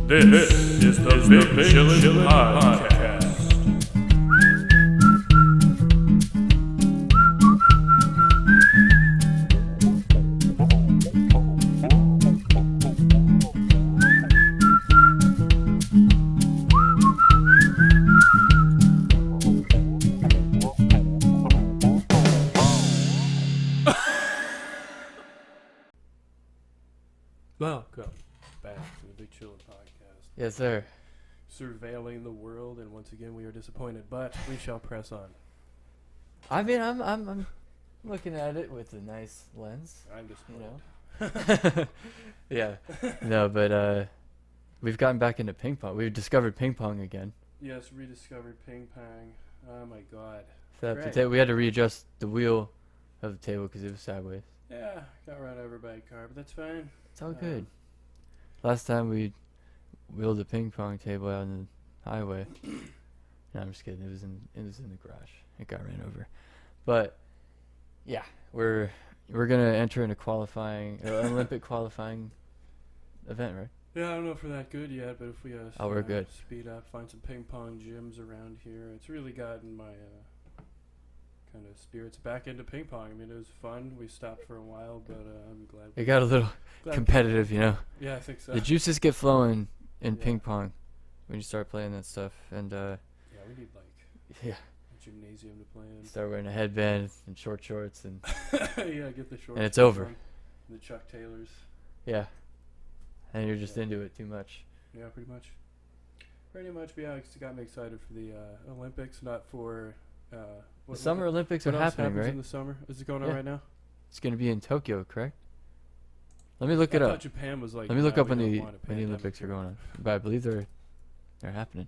This is the Big Chillin Podcast. Welcome back to the Big Chillin Podcast. Yes, sir. Surveilling the world, and once again we are disappointed, but we shall press on. I mean, I'm looking at it with a nice lens. I'm disappointed. You know. Yeah. No, but we've gotten back into ping pong. We've discovered ping pong again. Yes, rediscovered ping pong. Oh my god. We had to readjust the wheel of the table because it was sideways. Yeah, got run over by a car, but that's fine. It's all good. Last time we wheeled a ping pong table out on the highway. No, I'm just kidding. It was in the garage. It got ran over. But yeah, we're gonna enter into qualifying Olympic qualifying event, right? Yeah, I don't know if we're that good yet, but if we we're good. Speed up, find some ping pong gyms around here. It's really gotten my kind of spirits back into ping pong. I mean, it was fun. We stopped for a while, but I'm glad. It got a little competitive, you know. Yeah, I think so. The juices get flowing in ping pong when you start playing that stuff, and yeah, we need a gymnasium to play in. Start wearing a headband and short shorts, and yeah, get the shorts. and it's over. The Chuck Taylors. Yeah, and you're just into it too much. Yeah, pretty much. Pretty much. But yeah, it's got me excited for the Olympics, not for. The Summer Olympics are happening, right? In the summer, is it going on right now? It's going to be in Tokyo, correct? Let me look it I up. thought Japan was like. Let me look up when the Olympics are going on. But I believe they're happening.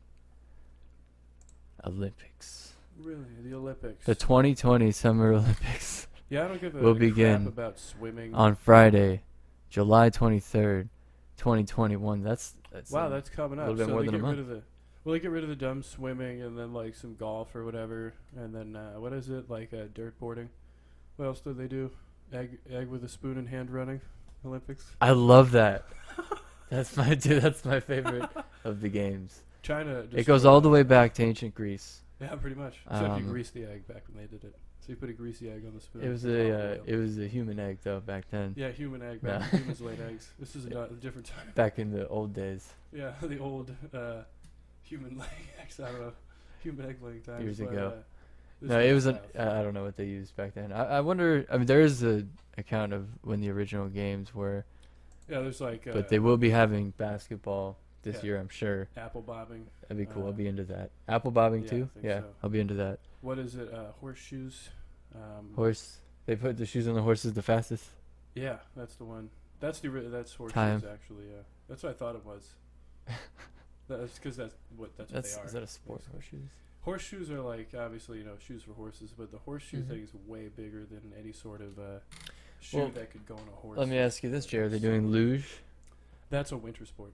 Olympics. Really, the Olympics. The 2020 Summer Olympics. Yeah, I don't give a will crap begin about swimming on Friday, July 23rd, 2021. That's wow, that's coming up. A little bit more than a month. Well, they get rid of the dumb swimming and then like some golf or whatever, and then what is it like dirt boarding? What else do they do? Egg with a spoon in hand running, Olympics. I love that. That's my favorite of the games. China. It goes all the way back to ancient Greece. Yeah, pretty much. Except you grease the egg back when they did it. So you put a greasy egg on the spoon. It was a human egg though back then. Yeah, human egg. Back when humans laid eggs. This is a different time. Back in the old days. Yeah, the old human laying eggs. I don't know. Human egg laying time. Years ago. No, it was I don't know what they used back then. I wonder. I mean, there is a account of when the original games were. Yeah, there's like. But they will be having basketball this year, I'm sure. Apple bobbing. That'd be cool. I'll be into that. Apple bobbing too. Yeah, so. I'll be into that. What is it? Horseshoes. Horse. They put the shoes on the horses the fastest. Yeah, that's the one. That's horseshoes actually. Yeah, that's what I thought it was. That's because that's what they are. Is that a sport? Horseshoes. Horseshoes are like obviously shoes for horses, but the horseshoe thing is way bigger than any sort of shoe that could go on a horse. Let me ask you this, Jared. Are they doing luge? That's a winter sport.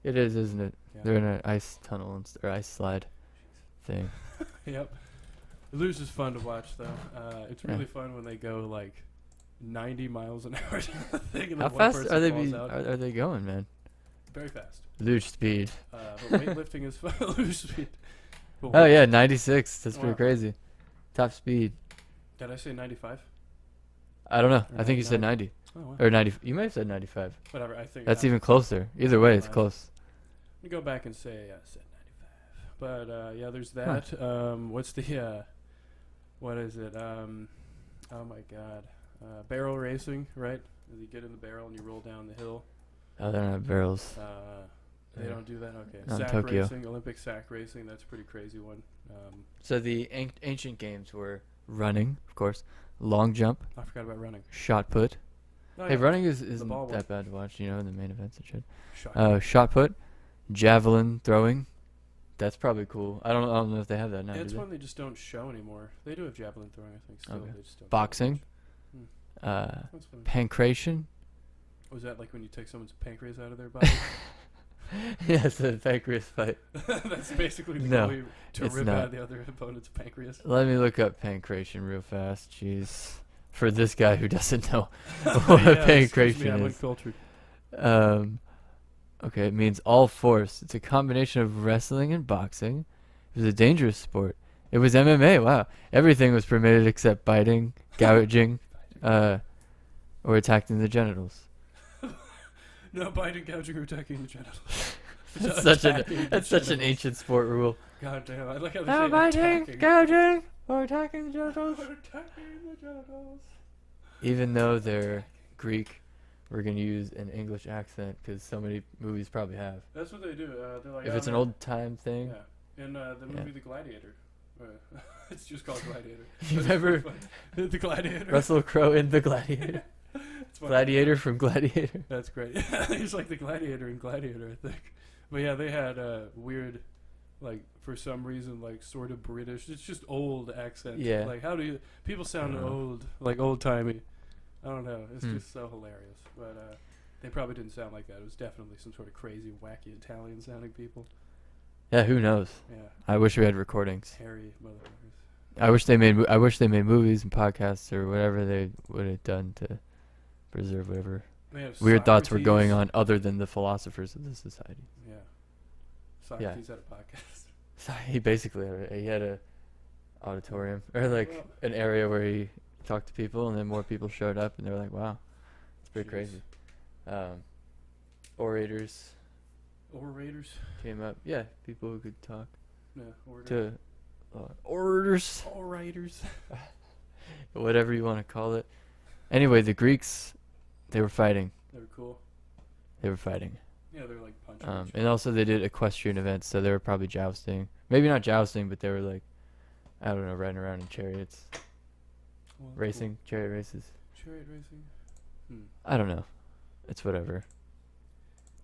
It is, isn't it? Yeah. They're in an ice tunnel or ice slide thing. Yep. Luge is fun to watch though. It's really fun when they go like 90 miles an hour. How fast are they going, man? Very fast. Luge speed. But weightlifting is fun. Luge speed. Oh yeah, 96. That's pretty crazy. Top speed. Did I say 95? I don't know. Or I think you said 90. Oh, wow. Or 90. You might have said 95. Whatever. I think that's even closer. Either way, it's close. Let me go back and say I said 95. But yeah, there's that. Huh. What's the what is it? Oh my God. Barrel racing, right? You get in the barrel and you roll down the hill. Oh, they don't have barrels. They don't do that? Okay. Not sack Tokyo. Racing, Olympic sack racing, that's a pretty crazy one. So the ancient games were running, of course, long jump. I forgot about running. Shot put. Oh, hey, yeah. running isn't that that bad to watch, you know, in the main events and shit. Shot put, javelin throwing. That's probably cool. I don't know if they have that now. It's one they just don't show anymore. They do have javelin throwing, I think, still. Okay. They just don't boxing. Pancration. Was that like when you take someone's pancreas out of their body? Yes, a pancreas fight. That's basically the way to rip out the other opponent's pancreas. Let me look up pancration real fast. Jeez. For this guy who doesn't know what pancration is. Cultured. Okay, it means all force. It's a combination of wrestling and boxing. It was a dangerous sport. It was MMA. Wow, everything was permitted except biting, gouging, or attacking the genitals. No biting, gouging, or attacking the genitals. That's such an ancient sport rule. God damn, I like how they No say biting, attacking. gouging, or attacking the genitals. Or attacking the genitals. Even though they're Greek, we're gonna use an English accent because so many movies probably have. That's what they do. They're like, If it's an old time thing. Yeah. In the movie The Gladiator. It's just called Gladiator. You remember The Gladiator? Russell Crowe in The Gladiator? Gladiator from Gladiator. That's great. He's like the Gladiator in Gladiator, I think. But yeah, they had weird, like, for some reason, like, sort of British. It's just old accent. Yeah. Like, how do you... People sound old, like old-timey. I don't know. It's just so hilarious. But they probably didn't sound like that. It was definitely some sort of crazy, wacky Italian-sounding people. Yeah, who knows? Yeah. I wish we had recordings. Hairy motherfuckers. I wish they made movies and podcasts or whatever they would have done to preserve whatever weird thoughts were going on other than the philosophers of the society. Yeah. Socrates had a podcast. So he basically had a auditorium or like an area where he talked to people, and then more people showed up, and they were like, "Wow, it's pretty crazy." Orators came up. Yeah, people who could talk. Yeah, orators. Orators. Whatever you want to call it. Anyway, the Greeks, they were fighting. They were cool. They were fighting. Yeah, they were like punching. And also they did equestrian events, so they were probably jousting. Maybe not jousting, but they were like, I don't know, riding around in chariots. Well, Racing, cool. chariot races. Chariot racing? I don't know. It's whatever.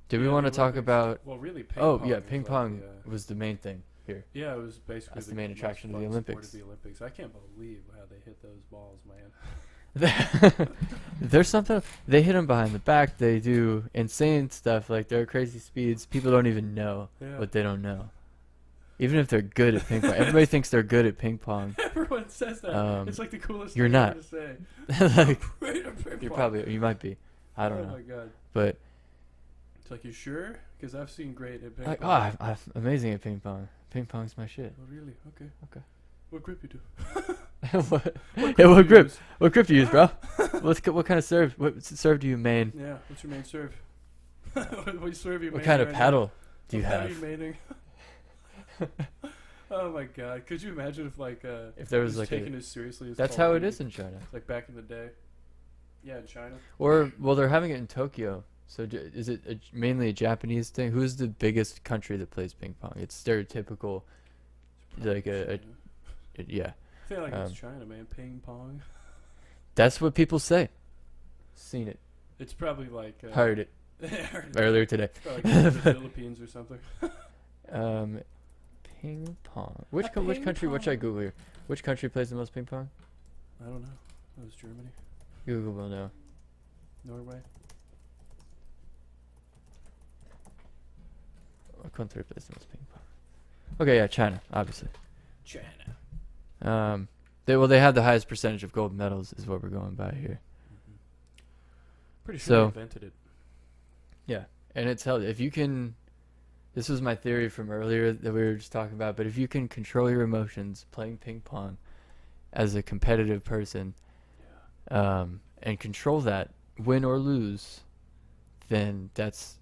Do we want to talk about... Well, really, ping pong. Oh, yeah, ping pong was the main thing here. Yeah, it was basically That's the main attraction of the Olympics. I can't believe how they hit those balls, man. There's something... They hit them behind the back. They do insane stuff. Like, there are crazy speeds. People don't even know what they don't know. Even if they're good at ping pong. Everybody thinks they're good at ping pong. Everyone says that. It's like the coolest you're thing not. to say. Like, Great at ping you're pong. probably... You might be. I don't know. Oh, my God. But... It's like, you sure? Because I've seen great at ping Like, pong. I'm amazing at ping pong. Ping pong's my shit. Oh, really? Okay. What grip you do? What What grip? use? What grip do you use, bro? What kind of serve? What serve do you main? Yeah, what's your main serve? What serve you What maining kind of right paddle do you now? What have? paddle you maining? Oh my God! Could you imagine if If there was he like taken as seriously as that's Call how of it Duty? is in China. Like back in the day. Yeah, in China. Or well, they're having it in Tokyo. So is it mainly a Japanese thing? Who's the biggest country that plays ping pong? It's stereotypical, like yeah. I feel like it's China, man. Ping pong. That's what people say. Seen it. It's probably like Heard it heard it. earlier today. It's probably like the Philippines or something. Ping pong. Which country? What should I Google here? Which country plays the most ping pong? I don't know. It was Germany. Google will know. Norway. What country plays the most ping pong? Okay, yeah, China, obviously. China. They have the highest percentage of gold medals, is what we're going by here. Mm-hmm. Pretty sure So, they invented it. Yeah, and it's held. If you can, this was my theory from earlier that we were just talking about. But if you can control your emotions playing ping pong as a competitive person, and control that, win or lose, then that's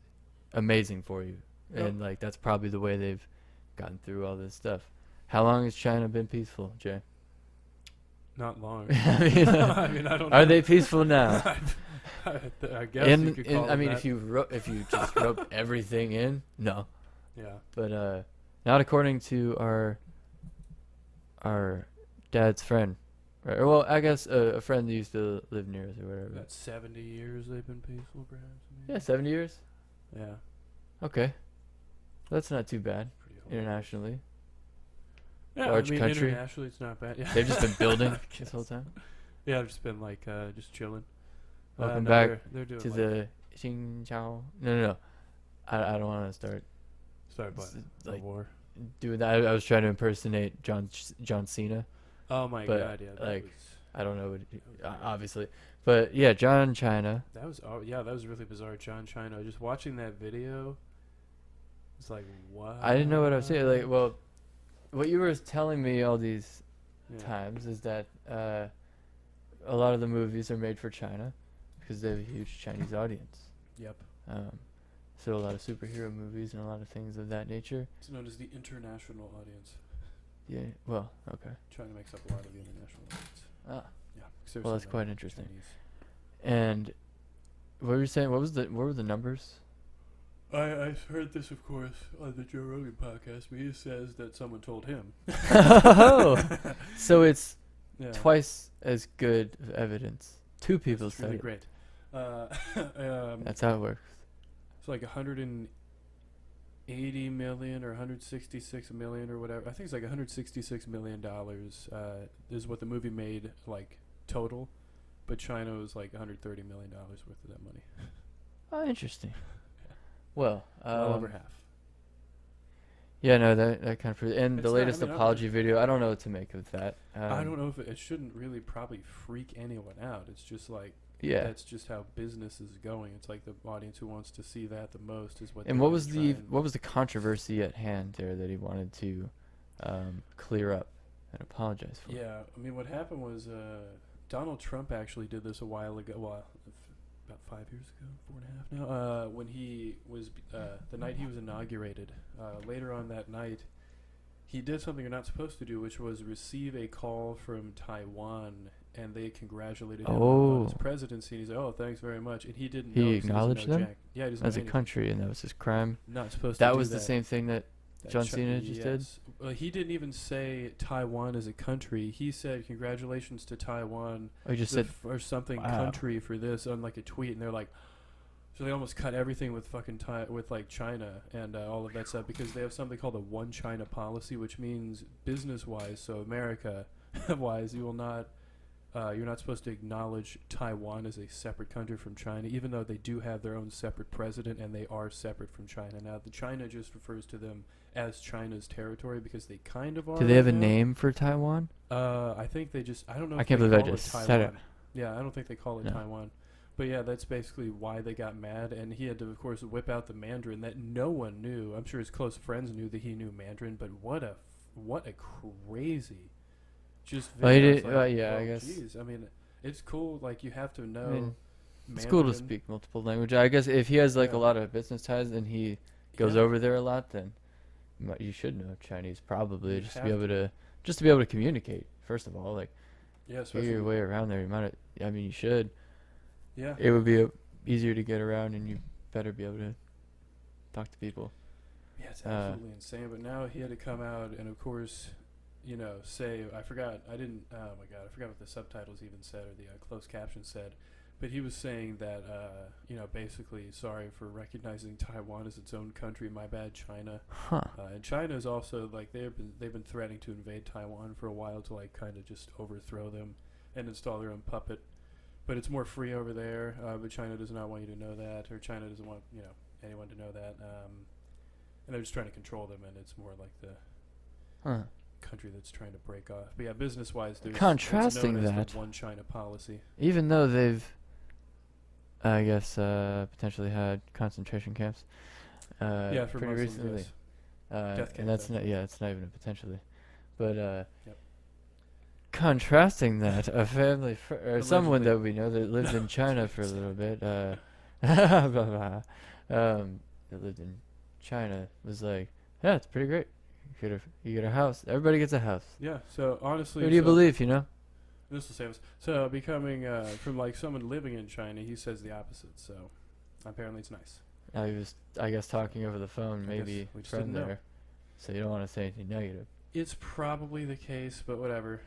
amazing for you. Yep. And like that's probably the way they've gotten through all this stuff. How long has China been peaceful, Jay? Not long. I mean, I mean, I don't know. Are they peaceful now? I guess you could call I them mean, that. if you just rope everything in, no. Yeah. But not according to our dad's friend. Right? Or, well, I guess a friend that used to live near us or whatever. About 70 years they've been peaceful, perhaps. Yeah, 70 years. Yeah. Okay, that's not too bad Pretty old. internationally. Yeah, Large I mean, country. internationally it's not bad. Yeah. They've just been building I this whole guess. time. Yeah, I've just been like just chilling. Welcome no, back they're doing to like, the Xing Chao. No. I don't want to start start by the like war. doing that. I was trying to impersonate John Cena. Oh my but, God! Yeah, that like, was, I don't know what obviously, But yeah, John China. That was that was really bizarre. John China. Just watching that video, it's like what? I didn't know what I was saying. Like, well, what you were telling me all these times is that a lot of the movies are made for China because they have a huge Chinese audience. Yep. So a lot of superhero movies and a lot of things of that nature. It's known as the international audience. Yeah. Well, okay. China makes up a lot of the international audience. Ah. Yeah. Well, that's quite interesting. Chinese. And what were you saying? What were the numbers? I heard this, of course, on the Joe Rogan podcast, but he says that someone told him. Oh, so it's Yeah. twice as good of evidence. Two people That's said really it. great. That's how it works. It's like 180 million or 166 million or whatever. I think it's like 166 million dollars is what the movie made, like total, but China was like 130 million dollars worth of that money. Oh, interesting. Well, Well over half. Yeah, no, that kind of. And It's the not- latest I mean, apology video, I don't know what to make of that. I don't know if it shouldn't really probably freak anyone out. It's just like Yeah. that's just how business is going. It's like the audience who wants to see that the most is what. And they're what gonna was try the and- what was the controversy at hand there that he wanted to clear up and apologize for? Yeah, I mean, what happened was Donald Trump actually did this a while ago. Well, about 5 years ago, 4.5 now. When he was the night he was inaugurated. Later on that night, he did something you're not supposed to do, which was receive a call from Taiwan, and they congratulated him on his Oh. presidency. And he's like, "Oh, thanks very much." And he didn't. He know 'cause doesn't acknowledged know them? jack. Yeah, he doesn't As know a anything. country, and that was his crime. Not supposed to. That do was the same thing that John Cena just did? He didn't even say Taiwan as a country. He said congratulations to Taiwan. Oh, he just said, or something wow. country for this on like a tweet, and they're like, so they almost cut everything with fucking with like China and all of that stuff because they have something called a one China policy, which means business wise, so America wise, you will not. You're not supposed to acknowledge Taiwan as a separate country from China, even though they do have their own separate president and they are separate from China. Now, the China just refers to them as China's territory because they kind of are. do they have a right now. name for Taiwan? I think they just. I don't know. I if can't they believe I call just Taiwan. said it. Yeah, I don't think they call it No. Taiwan. But yeah, that's basically why they got mad, and he had to, of course, whip out the Mandarin that no one knew. I'm sure his close friends knew that he knew Mandarin, but what a crazy, just. Well, he video. did- It's like, yeah, I oh, guess. Geez. I mean, it's cool. Like you have to know. I mean, Mandarin. It's cool to speak multiple languages. I guess if he has like Yeah. a lot of business ties and he goes Yeah. over there a lot, then you should know Chinese probably You just to have be able to communicate. First of all, like Yeah, get especially. your way around there. I mean, you should. Yeah. It would be easier to get around, and you better be able to talk to people. Yeah, it's absolutely insane. But now he had to come out and, of course, say, I forgot what the subtitles even said or the closed caption said. But he was saying that, basically, sorry for recognizing Taiwan as its own country. My bad, China. Huh. And China is also, like, they've been threatening to invade Taiwan for a while to, like, kind of just overthrow them and install their own puppet. But it's more free over there. But China does not want you to know that, or China doesn't want anyone to know that. And they're just trying to control them, and it's more like the Huh. country that's trying to break off. But yeah, business-wise, there's Contrasting it's known that- as the one China policy. Even though they've, I guess, potentially had concentration camps. Yeah, for pretty Muslims, recently. yes. Death And camps, that's not, actually. it's not even a potentially. But Yep. contrasting that, a family or someone Allegedly. that we know that lived in China for a little bit, blah, blah, that lived in China was like, yeah, it's pretty great. You get a house. Everybody gets a house. Yeah, so honestly... Who do you believe, you know? This will save us. So becoming, from like someone living in China, he says the opposite, so apparently it's nice. He was, I guess, talking over the phone, I guess maybe we just from didn't know. there. So you don't want to say anything negative. It's probably the case, but whatever.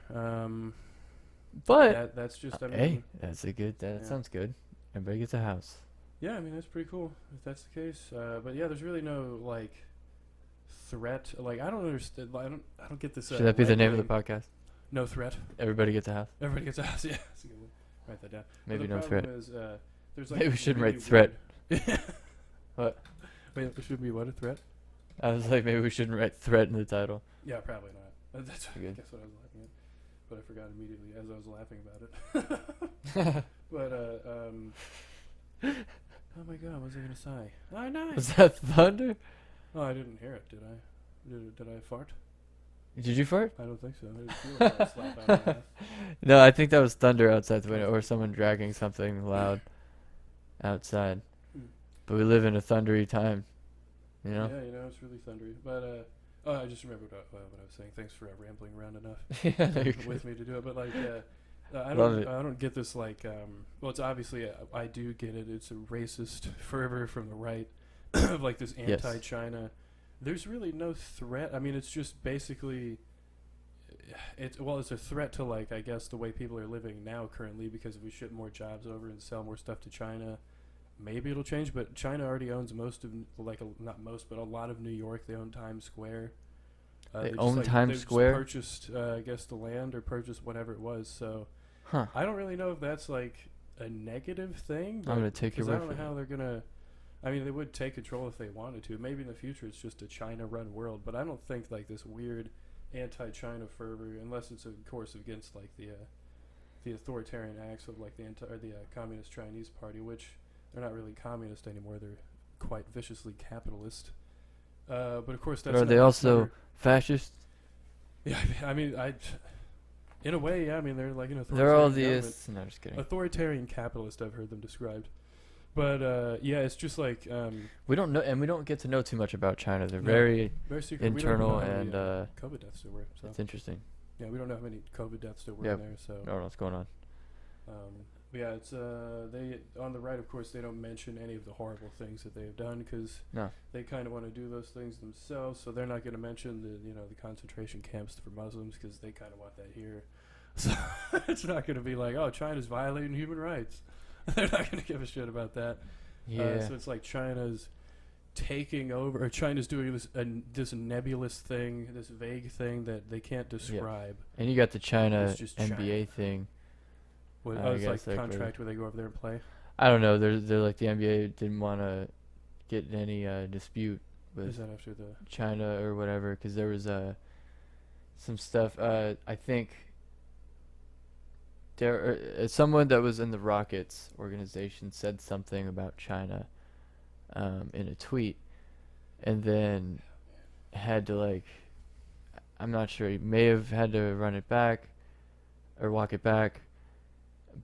But That's just, I mean... hey, that Yeah. sounds good. Everybody gets a house. Yeah, I mean, that's pretty cool if that's the case. But yeah, there's really no, like, threat. Like, I don't understand. I don't get this. Should that be the name of the right-wing- podcast? No threat. Everybody gets a house. Everybody gets a house. Yeah, that's a good one. Write that down. But Maybe the no problem threat. Is, there's like Maybe we shouldn't really write threat. weird- What? Wait, there should be what, a threat? I was like, maybe we shouldn't write threat in the title. Yeah, probably not. That's I Good. guess what I was laughing at. But I forgot immediately as I was laughing about it. But oh my God, what was I gonna say? Oh, nice. Was that thunder? Oh, I didn't hear it. Did I? Did I fart? Did you fart? I don't think so. I didn't feel like I slap out of my ass. No, I think that was thunder outside the window or someone dragging something loud outside. Hmm. But we live in a thundery time, you know? Yeah, you know, it's really thundery. But oh, I just remembered what I was saying. Thanks for rambling around enough Yeah, no, you're with good. me to do it. But like, I Love don't, it. I don't get this like. Well, it's obviously I do get it. It's a racist fervor from the right of like this Yes. anti-China. There's really no threat. I mean, it's just basically. It's a threat to like I guess the way people are living now currently because if we ship more jobs over and sell more stuff to China, maybe it'll change. But China already owns most of not most but a lot of New York. They own Times Square. They own Times Square? They just purchased I guess the land or purchased whatever it was. So Huh. I don't really know if that's like a negative thing. I'm gonna take your I word don't for know how it. they're gonna. I mean, they would take control if they wanted to. Maybe in the future it's just a China-run world. But I don't think like this weird anti-China fervor, unless it's of course against like the authoritarian acts of like the communist Chinese party, which they're not really communist anymore. They're quite viciously capitalist. But of course that's. But are they also fascist? Yeah, I mean, in a way, yeah. I mean, they're like an authoritarian. They're all government. theists. No, just kidding. Authoritarian capitalist. I've heard them described. But yeah, it's just like We don't know, and we don't get to know too much about China. They're No. very very secret. internal, we don't and know how many, COVID deaths there were. So it's interesting. yeah, we don't know how many COVID deaths there were Yep. in there. So I don't know what's going on. but yeah, it's they on the right, of course, they don't mention any of the horrible things that they've done because No. they kind of want to do those things themselves. So they're not going to mention the concentration camps for Muslims because they kind of want that here. So it's not going to be like, oh, China's violating human rights. They're not going to give a shit about that. Yeah. So it's like China's taking over, or China's doing this nebulous thing, this vague thing that they can't describe. And you got the China It's just NBA China. thing. What, I it's guess, like like, contract where they go over there and play. I don't know. They're like the NBA didn't want to get in any dispute Is with that after the? China or whatever because there was some stuff. I think someone that was in the Rockets organization said something about China in a tweet, and then had to like, I'm not sure. He may have had to run it back or walk it back,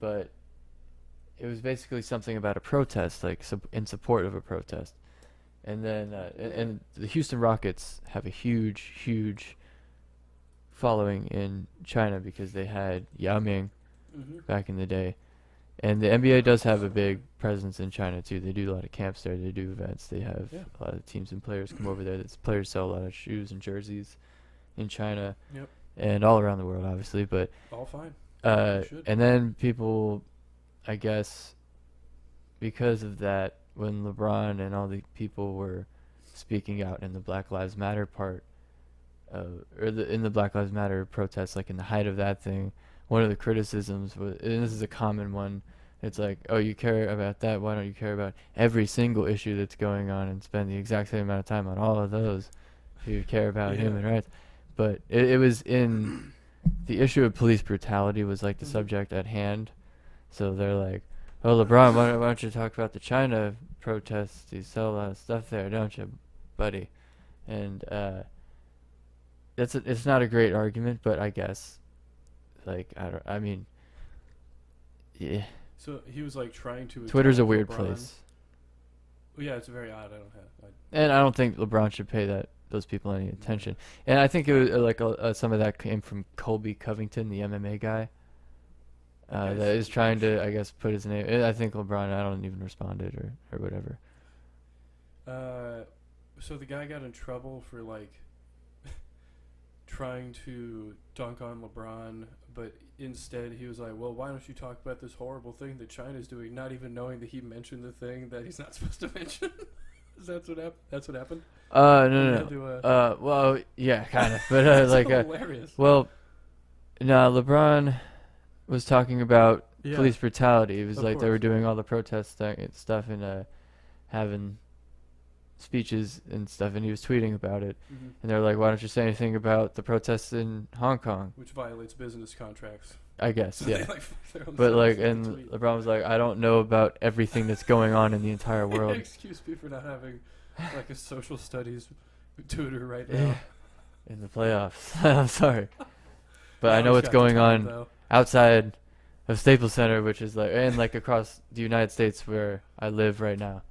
but it was basically something about a protest, like in support of a protest. And then and the Houston Rockets have a huge following in China because they had Yao Ming back in the day. And the NBA does have a big presence in China too. They do a lot of camps there. They do events. They have a lot of teams and players come over there. Players sell a lot of shoes and jerseys in China. Yep. And all around the world, obviously. But All fine. and then people, I guess, because of that, when LeBron and all the people were speaking out in the Black Lives Matter part, in the Black Lives Matter protests, like in the height of that thing, one of the criticisms was, and this is a common one, it's like, oh, you care about that, why don't you care about every single issue that's going on and spend the exact same amount of time on all of those if you care about human rights? But it was in the issue of police brutality was like the subject at hand. So they're like, oh, LeBron, why don't you talk about the China protests? You sell a lot of stuff there, don't you, buddy? And it's not a great argument, but I guess, like, yeah. So he was like trying to. Twitter's a attack weird LeBron. place. Well, yeah, it's very odd. And I don't think LeBron should pay those people any attention. And I think it was like some of that came from Colby Covington, the MMA guy, that is trying to, I guess, put his name. I think LeBron, I don't even responded or whatever. So the guy got in trouble for like trying to dunk on LeBron, but instead he was like, well, why don't you talk about this horrible thing that China's doing, not even knowing that he mentioned the thing that he's not supposed to mention. That's what happened? No. Well, yeah, kind of. But like, hilarious. Well, no, LeBron was talking about police brutality. It was like they were doing all the protest stuff and having speeches and stuff, and he was tweeting about it. And they're like, why don't you say anything about the protests in Hong Kong? Which violates business contracts. I guess, They, yeah. like, fuck their own But selves like, in the and tweet. LeBron was like, I don't know about everything that's going on in the entire world. Excuse me for not having like a social studies tutor right Yeah. now. In the playoffs. I'm sorry, but I Now know he's what's got the going time, on though. outside of Staples Center, which is like, and like across the United States where I live right now.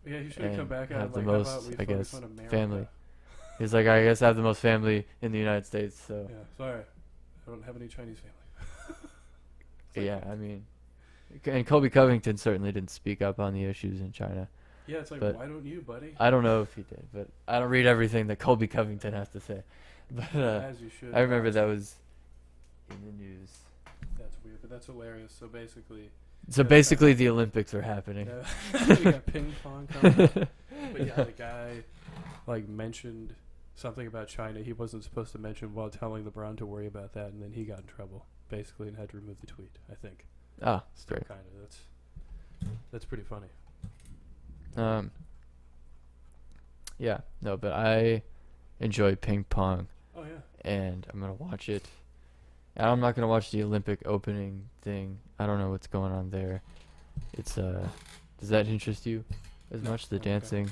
Yeah, he should have come And back out have and the like, how about most, we I focus guess, on America? family. He's like, I guess I have the most family in the United States, so Yeah, sorry, I don't have any Chinese family. yeah, I mean, and Kobe Covington certainly didn't speak up on the issues in China. Yeah, it's like, But why don't you, buddy? I don't know if he did, but I don't read everything that Kobe Covington has to say. But As you should. I remember that was in the news. That's weird, but that's hilarious. So basically, So Yeah, basically, the Olympics are happening. we got ping pong coming up. But yeah, the guy like mentioned something about China he wasn't supposed to mention while telling LeBron to worry about that, and then he got in trouble basically and had to remove the tweet. I think. Ah, Still great. kind of. That's pretty funny. Yeah, no, but I enjoy ping pong, Oh yeah. and I'm gonna watch it. And I'm not gonna watch the Olympic opening thing. I don't know what's going on there. It's does that interest you as No, much? The I'm okay. dancing?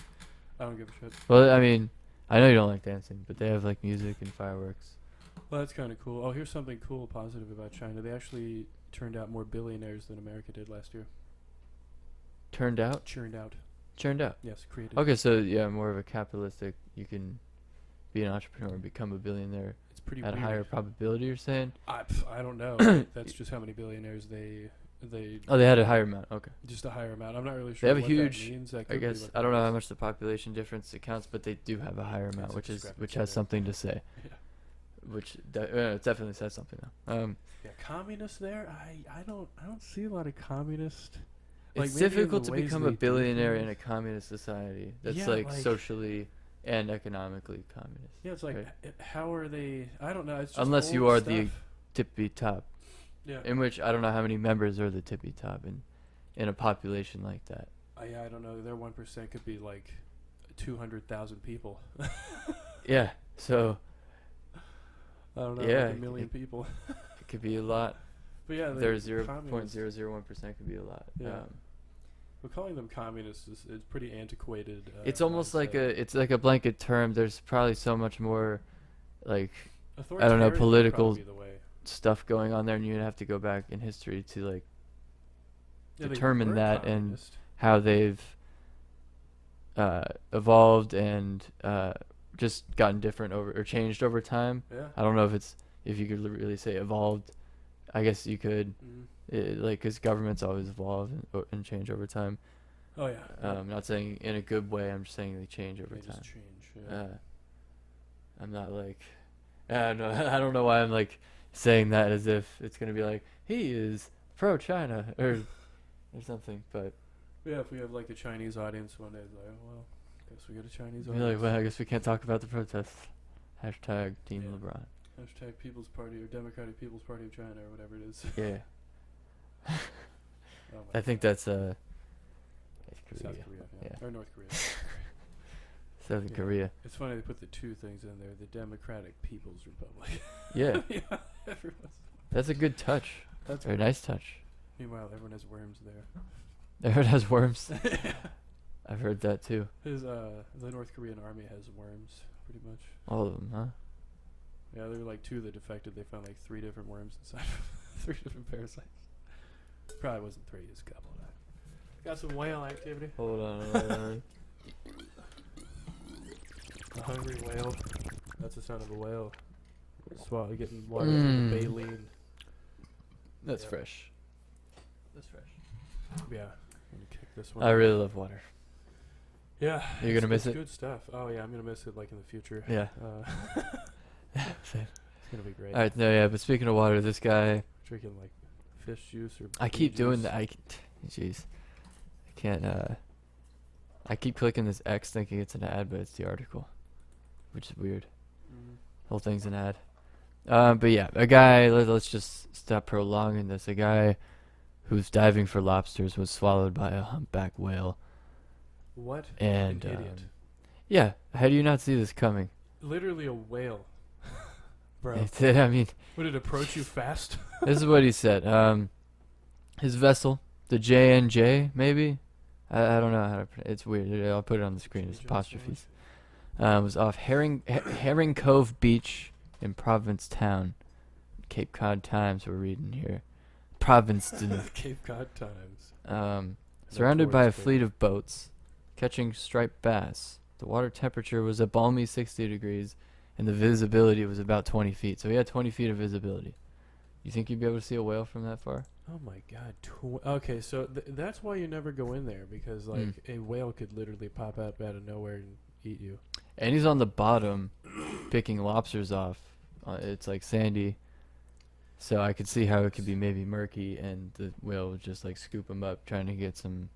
I don't give a shit. Well, I mean, I know you don't like dancing, but they have like music and fireworks. Well, that's kind of cool. Oh, here's something cool, positive about China. They actually turned out more billionaires than America did last year. Turned out? Churned out. Churned out. Yes, created. Okay, so yeah, more of a capitalistic. You can be an entrepreneur and become a billionaire It's pretty at a weird. higher probability. You're saying? I don't know. That's just how many billionaires they Oh, they had a higher amount. Okay. just a higher amount. I'm not really They sure have a what huge, that means. That I could be guess what I that don't know how is. much the population difference accounts, but they do have a higher amount, It's a which discrepancy has there. something to say. Yeah. Which it definitely says something though. Yeah, communists there. I don't see a lot of communist. It's maybe in difficult the to ways become they a do billionaire in things. a communist society that's Yeah, like like- socially and economically communist. Yeah, it's like Right. how are they? I don't know. It's just Unless you old are the stuff. tippy top, Yeah. in which I don't know how many members are the tippy top in a population like that. Yeah, I don't know. Their 1% could be like 200,000 people. Yeah, so I don't know. Yeah, like a million people. it could be a lot. But yeah, Their they're communists. 0.001% could be a lot. Yeah. But calling them communists is pretty antiquated. It's almost like mindset. it's like a blanket term. There's probably so much more like I don't know, Authoritarian would political probably be the way. stuff going on there, and you'd have to go back in history to like Yeah, they determine were that and communist. how they've evolved and just gotten different over or changed over time. Yeah. I don't know if you could really say evolved. I guess you could, Mhm. like, because governments always evolve and change over time. Oh yeah. I'm not saying in a good way. I'm just saying they change over They time. just change. Yeah. I'm not like, I don't know. I don't know why I'm like saying that as if it's gonna be like he is pro China or something. But Yeah, if we have like a Chinese audience one day, it's like, oh, well, guess we got a Chinese be audience. like, well, I guess we can't talk about the protests. Hashtag Team Yeah. LeBron. Hashtag People's Party or Democratic People's Party of China or whatever it is. Yeah, Oh my I think God. that's South Korea. Korea, Yeah. or North Korea. Southern Yeah. Korea. It's funny they put the two things in there: the Democratic People's Republic. Yeah, Yeah, everyone's. that's a good touch. That's Or a nice touch. Meanwhile, everyone has worms there. I heard it has worms. I've heard that too. The North Korean army has worms, pretty much. All of them, huh? Yeah, there were like two that defected. They found like 3 different worms inside, 3 different parasites. Probably wasn't 3, just a couple. Got some whale activity. Hold on. A hungry whale. That's the sound of a whale. Swallow getting water from the baleen. That's Yeah. fresh. That's fresh. Yeah, I'm gonna kick this one. I really love water. Yeah. You're gonna miss it's it? Good stuff. Oh yeah, I'm gonna miss it like in the future. Yeah. It's gonna be great. All right, no, yeah, but speaking of water, this guy, Drinking like fish juice or. I bee keep doing juice. that. Jeez, I can't. I keep clicking this X thinking it's an ad, but it's the article, which is weird. Mhm. Whole thing's an ad. But yeah, a guy. Let's just stop prolonging this. A guy who's diving for lobsters was swallowed by a humpback whale. What? And An idiot. yeah, how do you not see this coming? Literally a whale. bro. It did. I mean, Would it approach you fast? this is what he said. His vessel, the JNJ, maybe. I don't know how to. It's weird. I'll put it on the screen. It's apostrophes. Was off Herring Cove Beach in Provincetown, Cape Cod Times. We're reading here. Provincetown. Cape Cod Times. Surrounded by a fleet of boats, catching striped bass. The water temperature was a balmy 60 degrees, and the visibility was about 20 feet. So he had 20 feet of visibility. You think you'd be able to see a whale from that far? Oh my God! Okay, so that's why you never go in there, because like a whale could literally pop out of nowhere and eat you. And he's on the bottom, picking lobsters off. It's like sandy, so I could see how it could be maybe murky, and the whale would just like scoop them up, trying to get some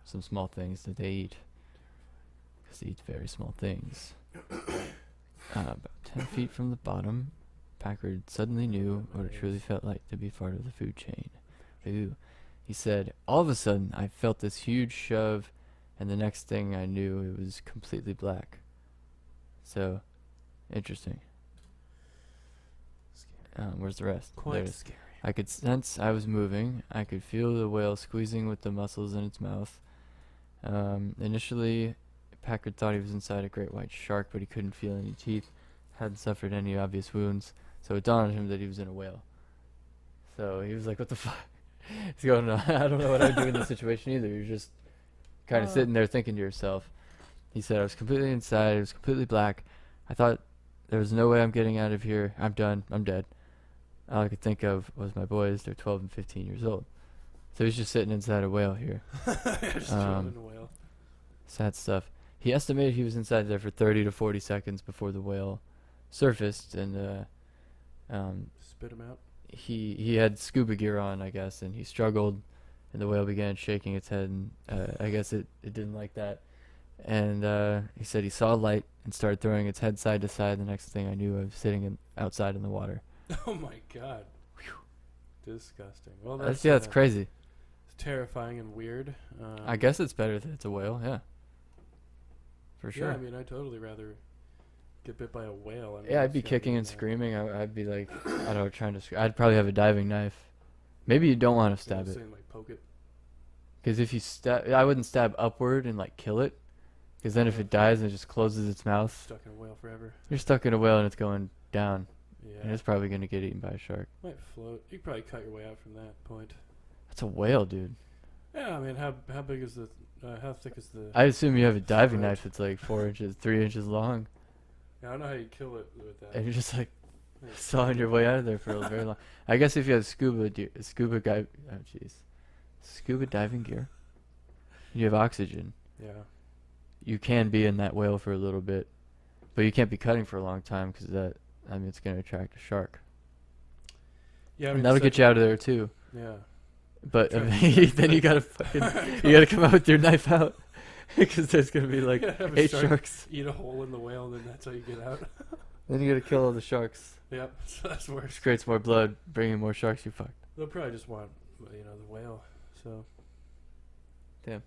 small things that they eat. Because they eat very small things. About 10 feet from the bottom, Packard suddenly knew what it truly felt like to be part of the food chain. Ooh. He said, all of a sudden, I felt this huge shove, and the next thing I knew, it was completely black. So, interesting. Where's the rest? Quite scary. I could sense I was moving. I could feel the whale squeezing with the muscles in its mouth. Initially, Packard thought he was inside a great white shark, but he couldn't feel any teeth, hadn't suffered any obvious wounds, so it dawned on him that he was in a whale. So he was like, what the fuck is going on? I don't know what I'd do in this situation either. You're just kind of sitting there thinking to yourself. He said, I was completely inside. It was completely black. I thought there was no way I'm getting out of here. I'm done. I'm dead. All I could think of was my boys. They're 12 and 15 years old. So he's just sitting inside a whale here. Just chilling in a whale. Sad stuff. He estimated he was inside there for 30 to 40 seconds before the whale surfaced, and spit him out. He had scuba gear on, I guess, and he struggled, and the whale began shaking its head, and I guess it didn't like that. And he said he saw light and started throwing its head side to side. The next thing I knew, I was sitting outside in the water. Oh my God. Whew. Disgusting. Well, that's crazy. It's terrifying and weird. I guess it's better that it's a whale, yeah. For sure. Yeah, I mean, I'd totally rather get bit by a whale. I mean, yeah, I'd be kicking and screaming. I'd be like, I don't know, trying to. I'd probably have a diving knife. Maybe you don't want to stab it. Saying, like, poke it. Because if you stab, I wouldn't stab upward and like kill it. Because then if it dies and it just closes its mouth, Stuck in a whale forever. you're stuck in a whale and it's going down. Yeah. And it's probably gonna get eaten by a shark. Might float. You could probably cut your way out from that point. That's a whale, dude. Yeah, I mean, how big is the? How thick is the? I assume you have a diving throat? knife that's like 4 inches, 3 inches long, Yeah, I don't know how you kill it with that. and you're just like Yeah. sawing your way out of there for a very long. I guess if you have scuba diving gear, you have oxygen. Yeah. You can be in that whale for a little bit, but you can't be cutting for a long time because it's gonna attract a shark. Yeah, I And mean, that'll get you out of there too. Yeah. But Try then you gotta you gotta come out with your knife out because there's gonna be like Have a 8 shark sharks. Eat a hole in the whale, and then that's how you get out. Then you gotta kill all the sharks. Yep, so that's worse. Which creates more blood, bringing more sharks. You fucked. They'll probably just want, the whale. So. Yeah,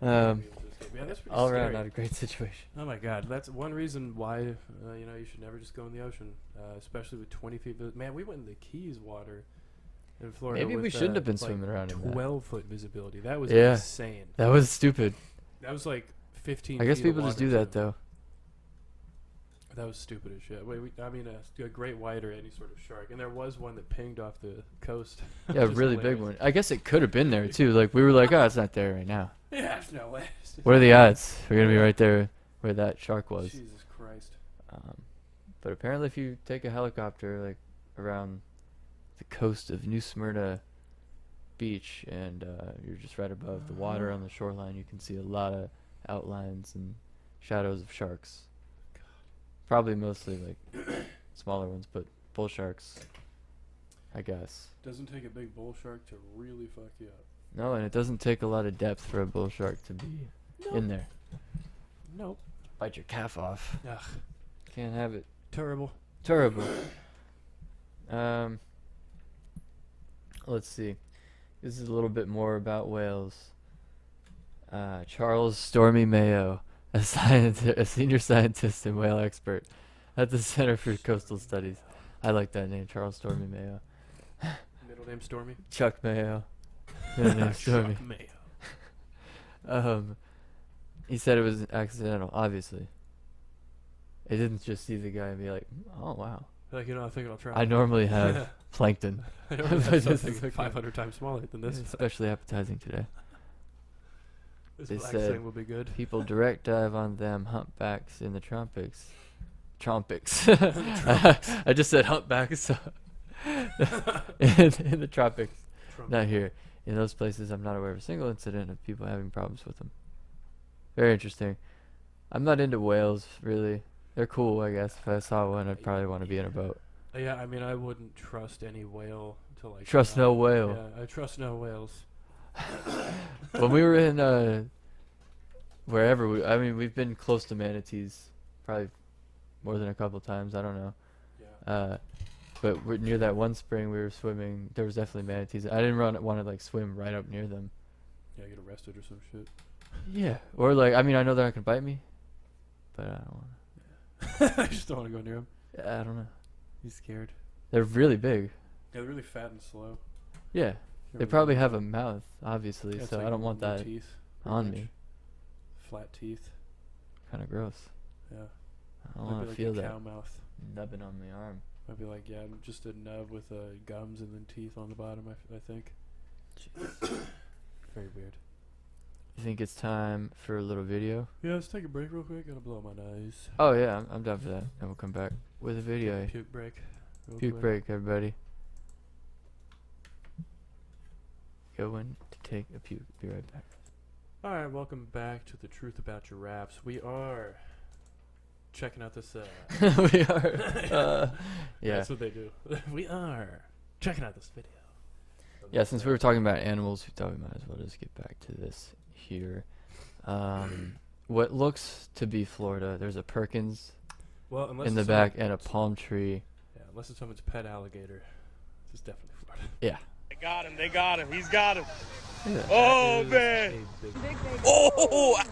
that's pretty all around scary. not a great situation. Oh my God, that's one reason why you should never just go in the ocean, especially with 20 feet. Man, we went in the Keys water in Florida. Maybe we with, shouldn't have been like swimming around in that. 12-foot visibility. That was Yeah. insane. That was stupid. That was like 15. I guess feet of people just water, do that too. though. That was stupid as shit. A great white or any sort of shark, and there was one that pinged off the coast. Yeah, a Which is really big hilarious. one. I guess it could have been there too. Like we were like, oh, it's not there right now. Yeah, there's no way. What are the odds? We're gonna be right there where that shark was. Jesus Christ. But apparently, if you take a helicopter like around the coast of New Smyrna Beach and you're just right above the water on the shoreline, you can see a lot of outlines and shadows of sharks. Probably mostly like smaller ones, but bull sharks, I guess. Doesn't take a big bull shark to really fuck you up. No, and it doesn't take a lot of depth for a bull shark to be in there. Nope. Bite your calf off. Ugh. Can't have it. Terrible. Terrible. Let's see. This is a little bit more about whales. Charles Stormy Mayo, a senior scientist and whale expert, at the Center for Coastal Studies. I like that name, Charles Stormy Mayo. Middle name Stormy. Chuck Mayo. Middle name Stormy. Chuck Mayo. He said it was accidental, obviously. It didn't just see the guy and be like, oh, wow. Like, I think I'll try. I normally have plankton. I normally have something 500 times smaller than this. It's especially appetizing today. This They black said thing will be good. People direct dive on them humpbacks in the tropics. Trompics. I just said humpbacks. in the tropics. Not here. In those places, I'm not aware of a single incident of people having problems with them. Very interesting. I'm not into whales, really. They're cool, I guess. If I saw one, I'd probably want to be in a boat. Yeah, I mean, I wouldn't trust any whale to like. Trust no whale. Yeah, I trust no whales. When we were in wherever we've been close to manatees, probably more than a couple times. I don't know. Yeah. But we're near that one spring we were swimming. There was definitely manatees. I didn't want to like swim right up near them. Yeah, get arrested or some shit. Yeah. Or like, I mean, I know they're not gonna bite me, but I don't want to. I just don't want to go near them. I don't know. He's scared. They're really big. Yeah, they're really fat and slow. Yeah. They probably have a mouth, obviously, Yeah, it's so like I don't want no that teeth, on much. me. Flat teeth. Kind of gross. Yeah. I don't Might want be to like feel a that cow mouth. nubbing on my arm. Might be like, yeah, just a nub with gums and then teeth on the bottom, I think. Very weird. You think it's time for a little video? Yeah, let's take a break real quick. Gotta blow my nose. Oh yeah, I'm down for that. And we'll come back with a video. Puke break. real Puke quick. break, everybody. Going to take a puke. Be right back. Alright, welcome back to The Truth About Giraffes. We are checking out this. We are. Yeah. That's what they do. We are checking out this video. Yeah, since we were talking about animals, we thought we might as well just get back to this here. What looks to be Florida. There's a Perkins Well, unless in the it's back someone- and a palm tree. Yeah, unless it's someone's pet alligator. This is definitely Florida. Yeah. They got him, he's got him. Yeah. Oh, That is man. a big- Oh,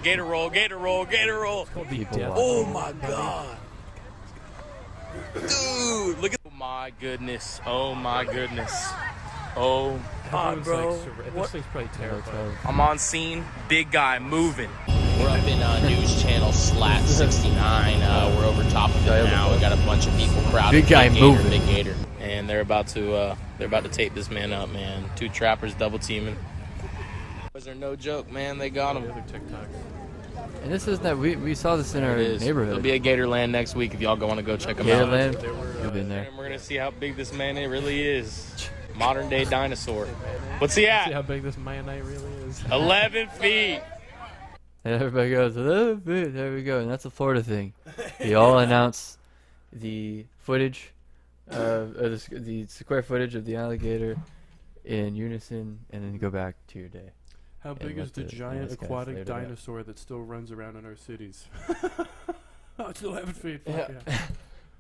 gator roll, gator roll, gator roll. People death. watching. Oh, my God. Dude, look at. Oh, my goodness. Oh, my goodness. Oh, God, Everyone's bro. This What? thing's probably Yeah, that's terrifying. how- I'm on scene, big guy moving. We're up in News Channel Slat 69. We're over top of it now. We got a bunch of people crowded. Big guy Gator, moving. Big Gator. And they're about to tape this man up, man. Two trappers double teaming. Boys are no joke, man. They got The him. other TikToks. And this isn't that we saw this in our It is. neighborhood. There'll be a Gatorland next week if y'all want to go check them out. Gatorland. They were, You've been there. And we're gonna see how big this man really is. Modern day dinosaur. What's he See at? how big this mayonnaise really is. 11 feet. And everybody goes, "Oh, there we go." And that's a Florida thing. We all announce the footage, the square footage of the alligator in unison, and then go back to your day. How And big let is the the giant nice guys aquatic later that. dinosaur that still runs around in our cities? Oh, it's 11 feet. Fuck Yeah. yeah.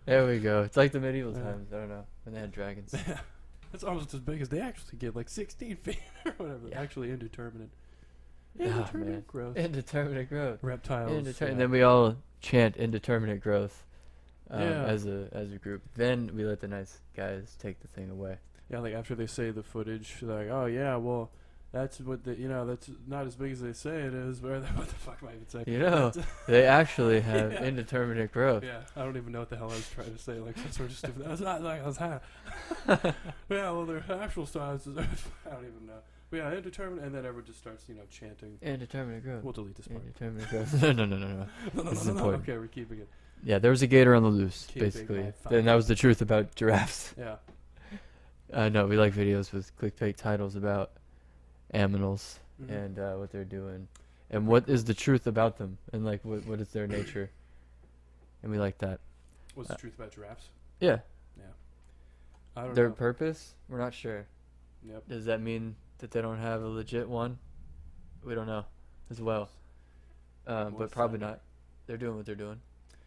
There we go. It's like the medieval Yeah. times. I don't know when they had dragons. That's almost as big as they actually get, like 16 feet or whatever. Yeah. Actually indeterminate. Oh, Indeterminate man. growth. Indeterminate growth. Reptiles. And then we all chant indeterminate growth Yeah. as a group. Then we let the nice guys take the thing away. Yeah, like after they say the footage, they're like, oh yeah, well, that's what that's not as big as they say it is. But what the fuck am I even saying? You know, they actually have indeterminate growth. Yeah, I don't even know what the hell I was trying to say. Like some sort of stupid. That's not like that's high. Yeah, well, their actual sizes. I don't even know. But yeah, indeterminate, and then everyone just starts, chanting. Indeterminate growth. We'll delete this part. Indeterminate growth. No. No, This is important. Okay, we're keeping it. Yeah, there was a gator on the loose, Keeping basically. my And fucking- that was the truth about giraffes. Yeah. No, we like videos with clickbait titles about aminals Mhm. and what they're doing. And what is the truth about them. And like what is their nature. And we like that. What's the truth about giraffes? Yeah. I don't Their know. purpose? We're not sure. Yep. Does that mean that they don't have a legit one? We don't know as well. But What's probably that? not. They're doing what they're doing.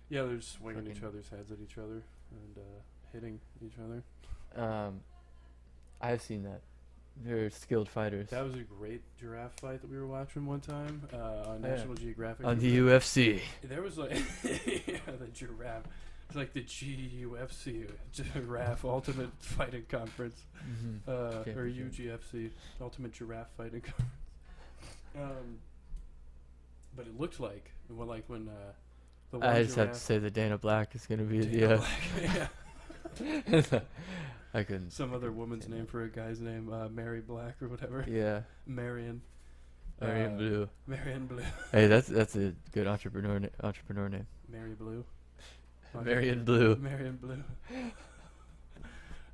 Yeah, they're swinging each Fucking- other's heads at each other and hitting each other. I've seen that. They're skilled fighters. That was a great giraffe fight that we were watching one time on Yeah. National Geographic. On the UFC. There was like yeah, the giraffe. It's like the GUFC, Giraffe Ultimate Fighting Conference, or UGFC, Ultimate Giraffe Fighting Conference. But it looked like when the one I just have giraffe- to say that Dana Black is gonna be Dana the. Black, yeah. I couldn't. Some other woman's name for a guy's name, Mary Black or whatever. Yeah, Marion. Marion Blue. Marion Blue. Hey, that's a good entrepreneur name. Mary Blue. Marion Blue. Marion Blue.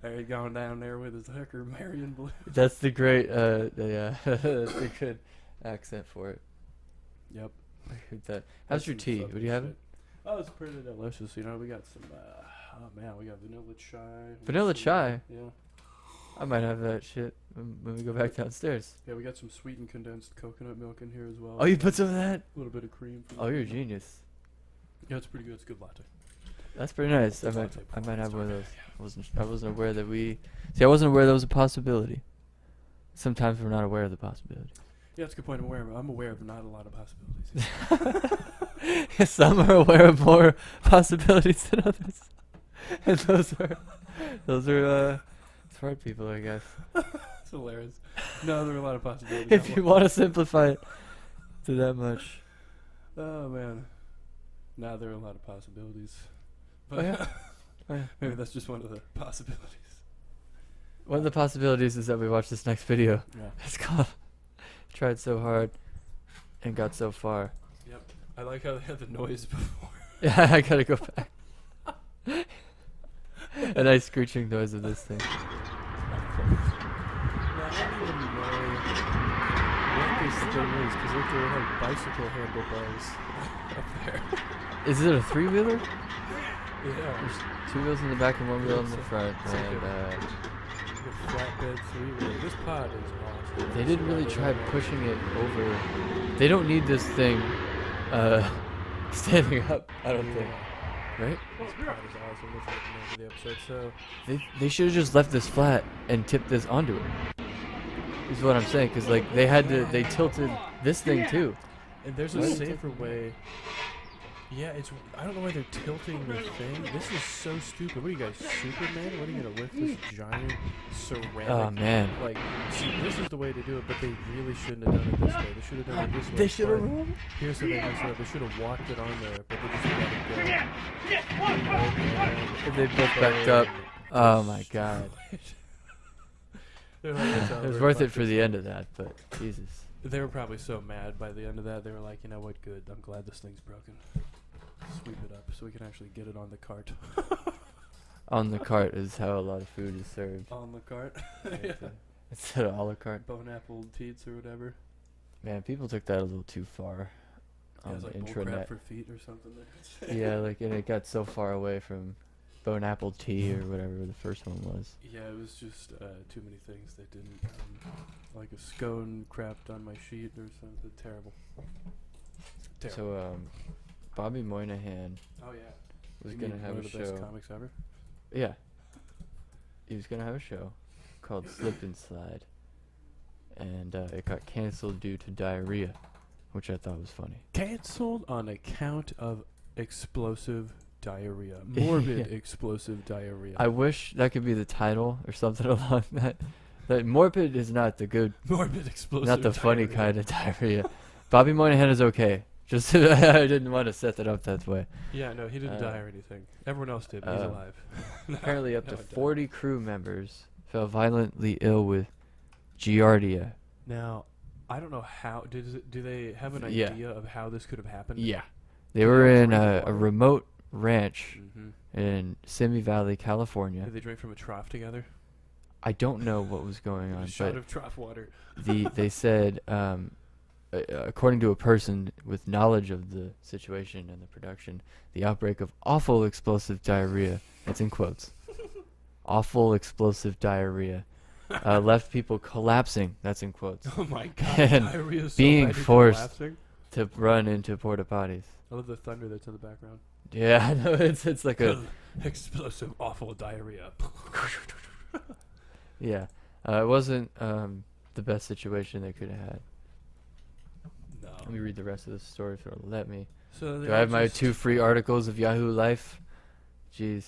There he going down there with his hooker, Marion Blue. That's the great. Yeah, that's a good accent for it. Yep. How's your tea? What do you have? Oh, it's pretty delicious. You know, we got some. Oh man, we got vanilla chai. Vanilla chai. Yeah. I might have that shit when we go back downstairs. Yeah, we got some sweetened condensed coconut milk in here as well. Oh, you put some of that? A little bit of cream. Oh, you're a genius. Yeah, it's pretty good. It's a good latte. That's pretty nice. I Latte might have one of those. Yeah. I wasn't aware that I wasn't aware that was a possibility. Sometimes we're not aware of the possibility. Yeah, that's a good point. I'm aware of not a lot of possibilities. Some are aware of more possibilities than others, and those are smart people, I guess. It's hilarious. No, there are a lot of possibilities. If you want to simplify it to that much. Oh man. Now there are a lot of possibilities. But Oh, yeah. Oh, yeah. maybe that's just one of the possibilities. One of the possibilities is that we watch this next video. Yeah. It's called "Tried So Hard and Got So Far." Yep. I like how they had the noise before. Yeah, I gotta go back. A nice screeching noise of this thing. Now, I don't even know what this thing is because look, there are like bicycle handlebars up there. Is it a three-wheeler? Yeah. There's 2 wheels in the back and 1 wheel in the front. It's like And a flatbed three-wheel. This pod is awesome. they didn't really try pushing it over. They don't need this thing standing up, I don't think. Right? This pod is awesome. That's like the name of the episode. So They should have just left this flat and tipped this onto it. Is what I'm saying, because like they tilted this thing too. and there's a safer way. Yeah, I don't know why they're tilting the thing. This is so stupid. What are you guys, Superman? What are you gonna lift this giant ceramic? Oh man. Like, see, this is the way to do it, but they really shouldn't have done it this way. They should have done it this way. They should have. But here's the thing, they should have walked it on there, but they just let it go. They both backed up. Oh my god. They're like, "It's It over, was worth fuck it for this the thing." end of that, but Jesus. They were probably so mad by the end of that. They were like, you know what, good. I'm glad this thing's broken. Sweep it up so we can actually get it on the cart. On the cart is how a lot of food is served. On the cart. Yeah. Instead of a la carte. Bone apple teats or whatever. Man, people took that a little too far Yeah, on it's the like bull crap intranet. for feet or something. they would say. Yeah, like, and it got so far away from bone apple tea or whatever the first one was. Yeah, it was just too many things that didn't. Like a scone crapped on my sheet or something. Terrible. So, Bobby Moynihan Oh yeah. was You gonna mean have one a of the best show. comics ever. Yeah. He was gonna have a show called Slip and Slide, and it got canceled due to diarrhea, which I thought was funny. Cancelled on account of explosive diarrhea. Morbid Yeah. explosive diarrhea. I wish that could be the title or something along that. That morbid is not the good, Morbid explosive not the funny diarrhea. kind of diarrhea. Bobby Moynihan is okay. Just I didn't want to set that up that way. Yeah, no, he didn't die or anything. Everyone else did. He's alive. No, Apparently, up no, to it died. 40 crew members fell violently ill with giardia. Now, I don't know how. Do they have an Yeah. idea of how this could have happened? Yeah, they Did were they in drink a water? remote ranch Mm-hmm. in Simi Valley, California. Did they drink from a trough together? I don't know what was going A on, shot but of trough water. they said, according to a person with knowledge of the situation and the production, the outbreak of awful explosive diarrhea, that's in quotes, awful explosive diarrhea, left people collapsing, that's in quotes, Oh my god. And diarrhea is so being bad you're forced- collapsing. to run into porta potties. I love the thunder that's in the background. Yeah, I know, it's like a, Explosive, awful diarrhea. yeah, it wasn't the best situation they could have had. No. Let me read the rest of the story if it'll let me. So Do I have my 2 free articles of Yahoo Life Jeez.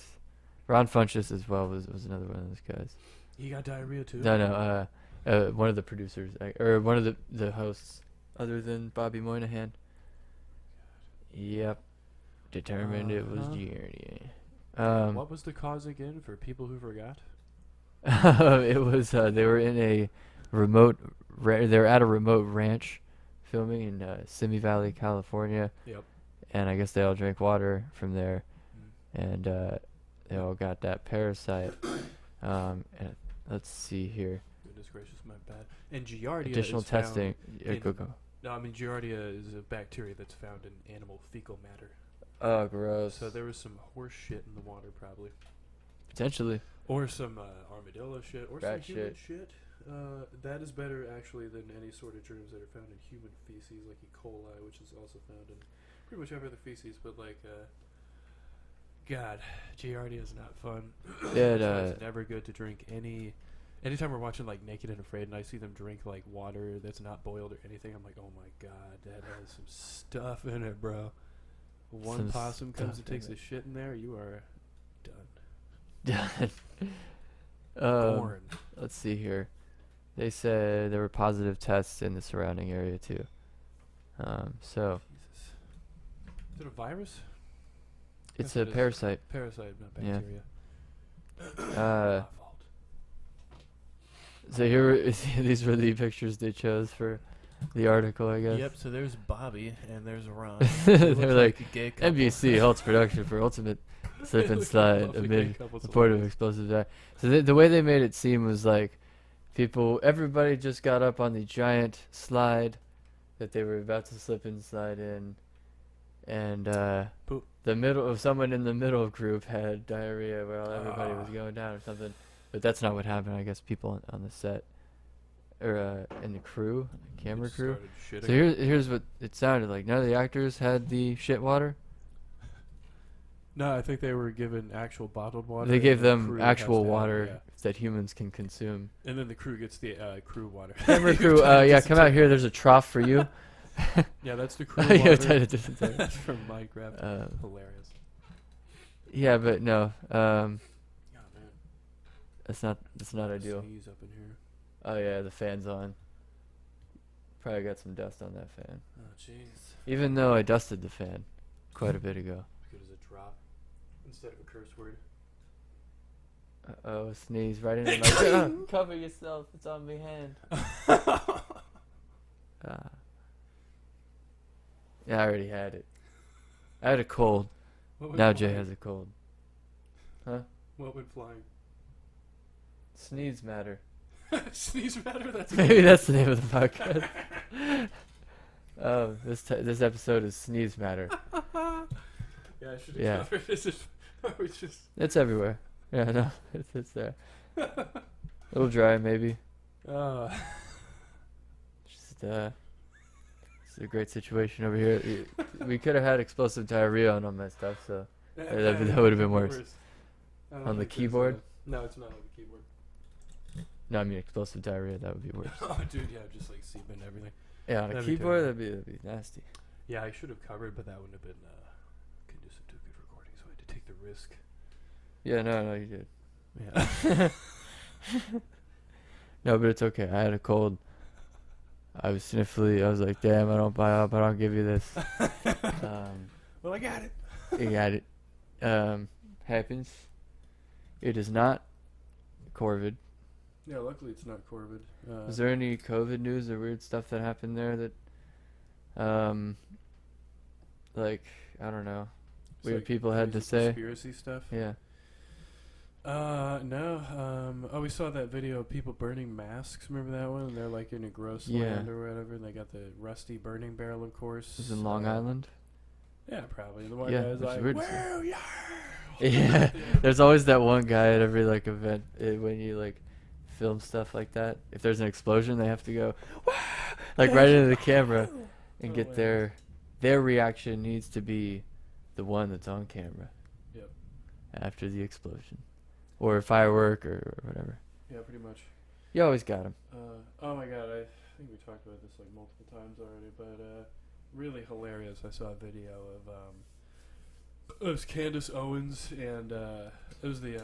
Ron Funches as well was another one of those guys. He got diarrhea too. No, one of the producers or one of the hosts, other than Bobby Moynihan. Yep, determined it was Giardia. What was the cause again for people who forgot? It was they were in a remote. They were at a remote ranch, filming in Simi Valley, California. Yep. And I guess they all drank water from there, and they all got that parasite. And let's see here. Goodness gracious, my bad. And Giardia Additional is found testing. in- No, I mean Giardia is a bacteria that's found in animal fecal matter. Oh, gross. So there was some horse shit in the water, probably, Potentially. or some armadillo shit, or Rat some human shit. That is better actually than any sort of germs that are found in human feces, like E. coli, which is also found in pretty much every other feces. But like, God, Giardia is not fun. Yeah, So it's never good to drink any. Anytime we're watching like Naked and Afraid, and I see them drink like water that's not boiled or anything, I'm like, oh my god, that has some stuff in it, bro. One Some possum comes stuff and in takes it. a shit in there, you are done. um, Born. let's see here. They said there were positive tests in the surrounding area too. So Jesus. Is it a virus? it's Yes, a it is. parasite. Parasite, not Yeah. bacteria. Uh, My fault. So here, these were the pictures they chose for the article, I guess. Yep, so there's Bobby and there's Ron. They're like, a gay couple. NBC halts production for ultimate slip They and look slide like a gay amid couple, it's report of hilarious. explosive act. So the way they made it seem was like everybody just got up on the giant slide that they were about to slip and slide in, and Poop. someone in the middle group had diarrhea while everybody was going down or something. But that's not what happened. I guess people on the set or in the crew, camera Just crew. started So shitting. here's what it sounded like. None of the actors had the shit water. No, I think they were given actual bottled water. They and gave the them crew has actual to have- water yeah. that humans can consume. And then the crew gets the crew water. Camera You've crew, done yeah, come out dysentery. here. There's a trough for you. Yeah, that's the crew You've water. done a dysentery. That's from Minecraft. Hilarious. Yeah, but no, Oh, man. that's not ideal. Sneeze up in here. Oh yeah, the fan's on. Probably got some dust on that fan. Oh, jeez. Even though I dusted the fan quite a bit ago. Good as a drop instead of a curse word. Uh-oh, sneeze right into my... Cover yourself, it's on my hand. Yeah, I already had it. I had a cold. What went Now Jay flying? has a cold. Huh? What went flying? Sneeze matter. Sneeze matter? That's Maybe that's the name of the podcast. Oh, this episode is Sneeze Matter. Yeah, I should have Yeah. covered this. It's just... It's everywhere. Yeah, no, it's there. A little dry, maybe. Uh, Just it's a great situation over here. We could have had explosive diarrhea on all my stuff, so that would have been worse. I don't On the think there's keyboard? no, it's not on the keyboard. No, I mean explosive diarrhea. That would be worse. Oh, dude, yeah, just like seep and everything. Yeah, on a That'd be keyboard, terrible. that'd be nasty. Yeah, I should have covered, but that wouldn't have been conducive to a good recording, so I had to take the risk. Yeah, no, you did. Yeah. No, but it's okay. I had a cold. I was sniffly. I was like, damn, I don't buy up. I don't give you this. Well, I got it. You got it. Happens. It is not COVID. Yeah, luckily it's not Corvid. Was there any COVID news or weird stuff that happened there that, like, I don't know, it's weird like people had to crazy say? conspiracy stuff? Yeah. No. Oh, we saw that video of people burning masks. Remember that one? And they're like in a gross Yeah. land or whatever, and they got the rusty burning barrel, of course. It was in Long Island. Yeah, probably. The one Yeah, guy's which is like, weird. "Where you?" Yeah. There's always that one guy at every, like, event when you, like, film stuff like that. If there's an explosion, they have to go, like, right into the camera and Oh, get wow. their reaction needs to be the one that's on camera. Yep. After the explosion. Or a firework or whatever. Yeah, pretty much. You always got them. Oh my god, I think we talked about this like multiple times already, but really hilarious. I saw a video of It was Candace Owens, and it was the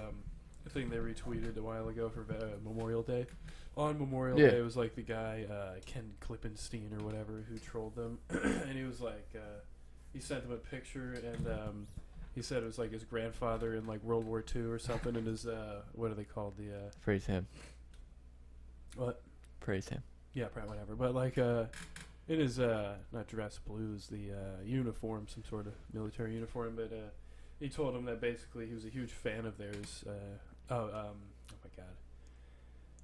thing they retweeted a while ago for Memorial Day. On Memorial Day, it was like the guy Ken Klippenstein or whatever who trolled them, and he was like, he sent them a picture, and he said it was like his grandfather in like World War II or something, and his what are they called? The Praise him. what? Praise him. Yeah, probably whatever. But like in his not dress blues, the uniform, some sort of military uniform, but he told him that basically he was a huge fan of theirs. Oh my God,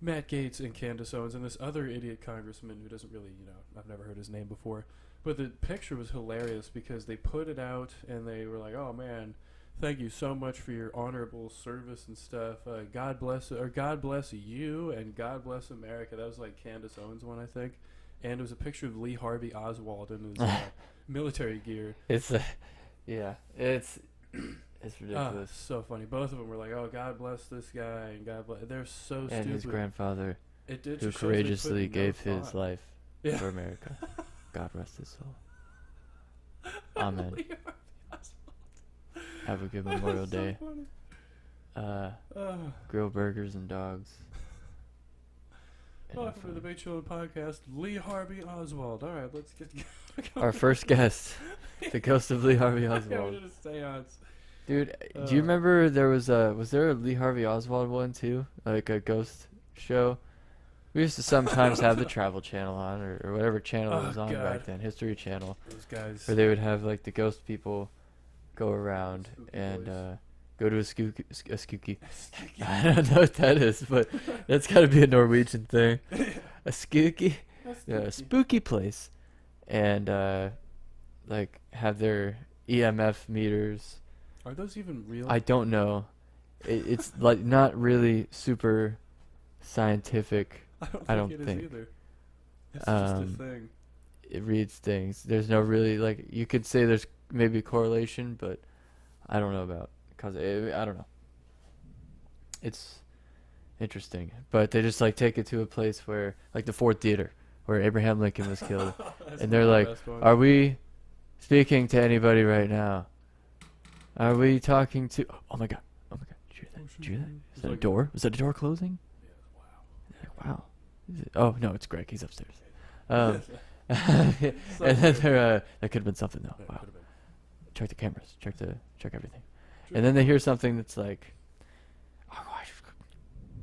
Matt Gaetz and Candace Owens and this other idiot congressman who doesn't really, I've never heard his name before. But the picture was hilarious because they put it out and they were like, "Oh man, thank you so much for your honorable service and stuff. God bless you and God bless America." That was like Candace Owens one, I think. And it was a picture of Lee Harvey Oswald in his military gear. It's ridiculous. So funny. Both of them were like, "Oh, God bless this guy," and God bless. They're so and stupid. his grandfather, It did who just shows they courageously put no gave his thought. life Yeah. for America. God rest his soul. Amen. Lee Harvey Oswald. Have a good That was Memorial so Day. funny. Grill burgers and dogs. And have Welcome to the fun. Big Chillin Podcast. Lee Harvey Oswald. All right, let's get Our first guest, the ghost of Lee Harvey Yeah, we Oswald. did a seance. Dude, do you remember was there a Lee Harvey Oswald one too? Like a ghost show? We used to sometimes have the Travel Channel on or whatever channel it was on God. back then, History Channel, Those guys. where they would have like the ghost people go around Spooky and boys. go to a skooky. I don't know what that is, but that's got to be a Norwegian thing. A skooky, yeah, a spooky place, and like have their EMF meters. Are those even real? I don't know. It's like not really super scientific. I I don't don't think it think. is either. It's just a Um, thing. It reads things. There's no really like you could say there's maybe a correlation, but I don't know about cause I don't know. It's interesting, but they just like take it to a place where like the Ford Theater where Abraham Lincoln was killed, That's and they're one of the like, best ones. "Are we speaking to anybody right now? Are we talking to? Oh my God! Oh my God! Did you hear that? Did you hear that? It's Is that a like- door? Was that a door closing? Yeah, wow. Like, wow. Is it? Oh no, it's Greg. He's upstairs. And So then weird. that could have been something though. Yeah, Wow. could've been. Check the cameras. Check everything. And then they hear something that's like,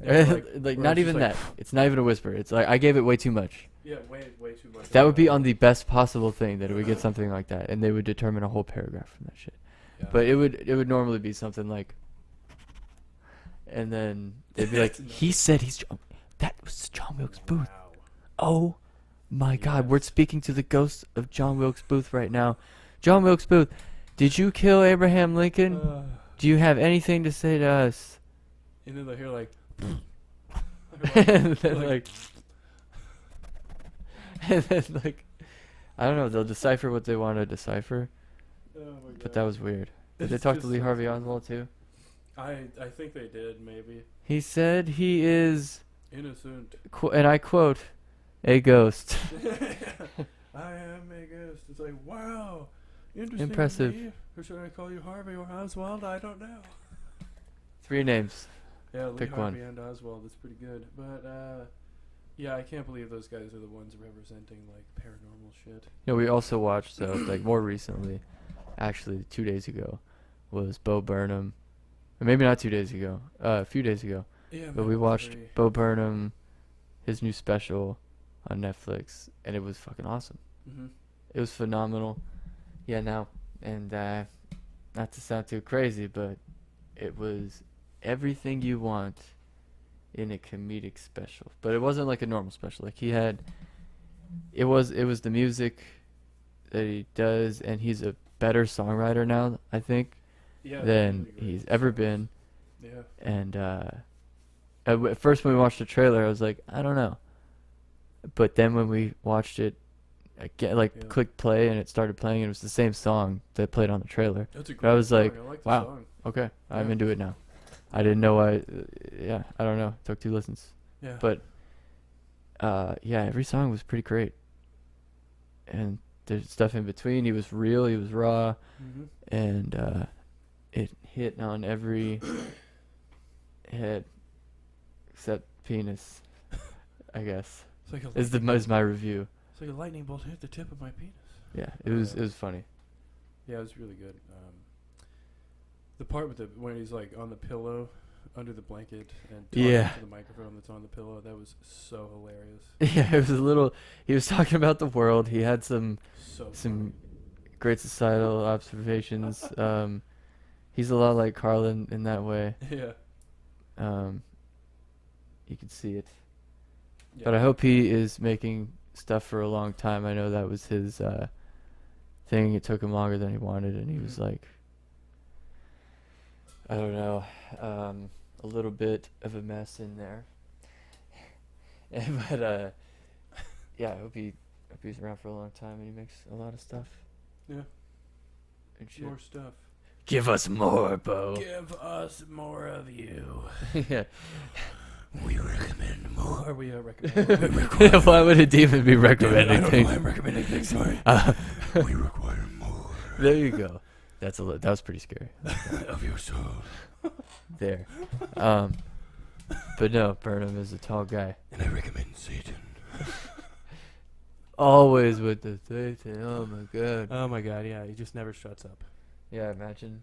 Yeah, like where not it's even just like- that. It's not even a whisper. It's like I gave it way too much. Yeah, way too much. That would be on the best possible thing that it would get something like that, and they would determine a whole paragraph from that shit. Yeah. But it would normally be something like, and then they'd be like, he said that was John Wilkes Booth. Wow. Oh my God, we're Yes. speaking to the ghost of John Wilkes Booth right now. John Wilkes Booth, did you kill Abraham Lincoln? Do you have anything to say to us? And then they hear like, And then like- I don't know, they'll decipher what they want to decipher, oh my God. but that was weird. Did they It's talk to just Lee so Harvey funny. Oswald too? I think they did maybe. He said he is, Innocent. and I quote, a ghost. I am a ghost. It's like, wow, interesting. Impressive. Lee. Or should I call you Harvey or Oswald? I don't know. 3 names. Yeah, Lee Pick Harvey one. and Oswald. That's pretty good. But yeah, I can't believe those guys are the ones representing like paranormal shit. We also watched, like more recently, actually 2 days ago, was Bo Burnham. Or maybe not 2 days ago, a few days ago. Yeah, But we watched Bo Burnham, his new special on Netflix, and it was fucking awesome. Mm-hmm. It was phenomenal. Yeah, now, and not to sound too crazy, but it was everything you want in a comedic special. But it wasn't like a normal special. Like it was the music that he does, and he's a better songwriter now, I think, Yeah, than really great. he's ever been. Yeah. And at first when we watched the trailer, I was like, I don't know. But then when we watched it again, like Yeah. click play, and it started playing, and it was the same song that played on the trailer. That's a But I great was song. like, I like the wow. song. Okay, I'm Yeah. into it now. I didn't know I don't know. It took 2 listens. Yeah. But yeah, every song was pretty great. And there's stuff in between. He was real, he was raw, Mm-hmm. and it hit on every head except penis, I guess. It's like Is my review. It's like a lightning bolt hit the tip of my penis. Yeah, it was funny. Yeah, it was really good. The part with when he's like on the pillow under the blanket and talking to the microphone that's on the pillow, that was so hilarious. Yeah, it was a little. He was talking about the world. He had some great societal observations. He's a lot like Carlin in that way. Yeah. You can see it. Yeah. But I hope he is making stuff for a long time. I know that was his thing. It took him longer than he wanted, and he was like, I don't know, a little bit of a mess in there. But yeah, I hope he's around for a long time and he makes a lot of stuff. Yeah. And shit. More stuff. Give us more, Bo. Give us more of you. Yeah. We recommend more. We recommend. Why would a demon be recommending things? I'm recommending things. Sorry. We require more. There you go. That was pretty scary. Of your soul. There. But no, Burnham is a tall guy. And I recommend Satan. Always with the Satan. Oh my god. Oh my god, yeah, he just never shuts up. Yeah, imagine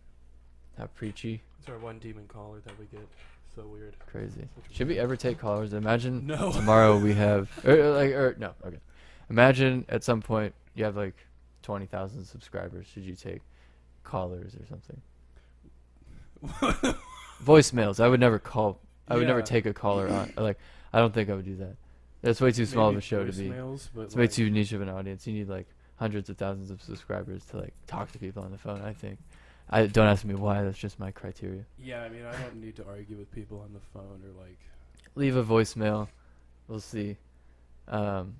how preachy. It's our one demon caller that we get. So weird. Crazy. Should we ever take callers? Imagine No. tomorrow we have no, okay. Imagine at some point you have like 20,000 subscribers. Should you take callers or something? Voicemails. I would never call. I would never Yeah. take a caller on. Like, I don't think I would do that. That's way too small of a show to be. It's way too niche of an audience. You need like hundreds of thousands of subscribers to like talk to people on the phone, I think. Don't ask me why. That's just my criteria. Yeah, I mean, I don't need to argue with people on the phone or like. Leave a voicemail. We'll see. And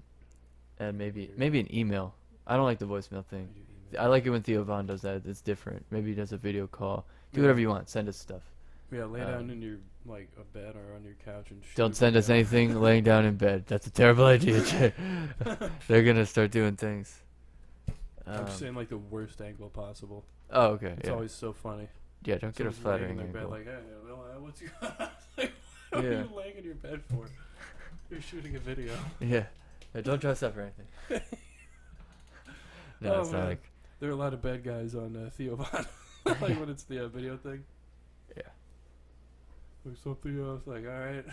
maybe an email. I don't like the voicemail thing. I like it when Theo Von does that. It's different. Maybe he does a video call. Do whatever you want. Send us stuff. Yeah, lay down in your like a bed or on your couch and shoot. Don't send us anything laying down in bed. That's a terrible idea, Jay. They're gonna start doing things. I'm just saying like the worst angle possible. Oh, okay. It's always so funny. Yeah, don't get a Someone's laying flattering in their angle. bed like, hey, well, what's your like, what are you laying in your bed for? You're shooting a video. Yeah. Don't dress up or anything. No, it's not like. There are a lot of bad guys on Theo Von. Like when it's the video thing. Yeah. Like something else. Like, all right.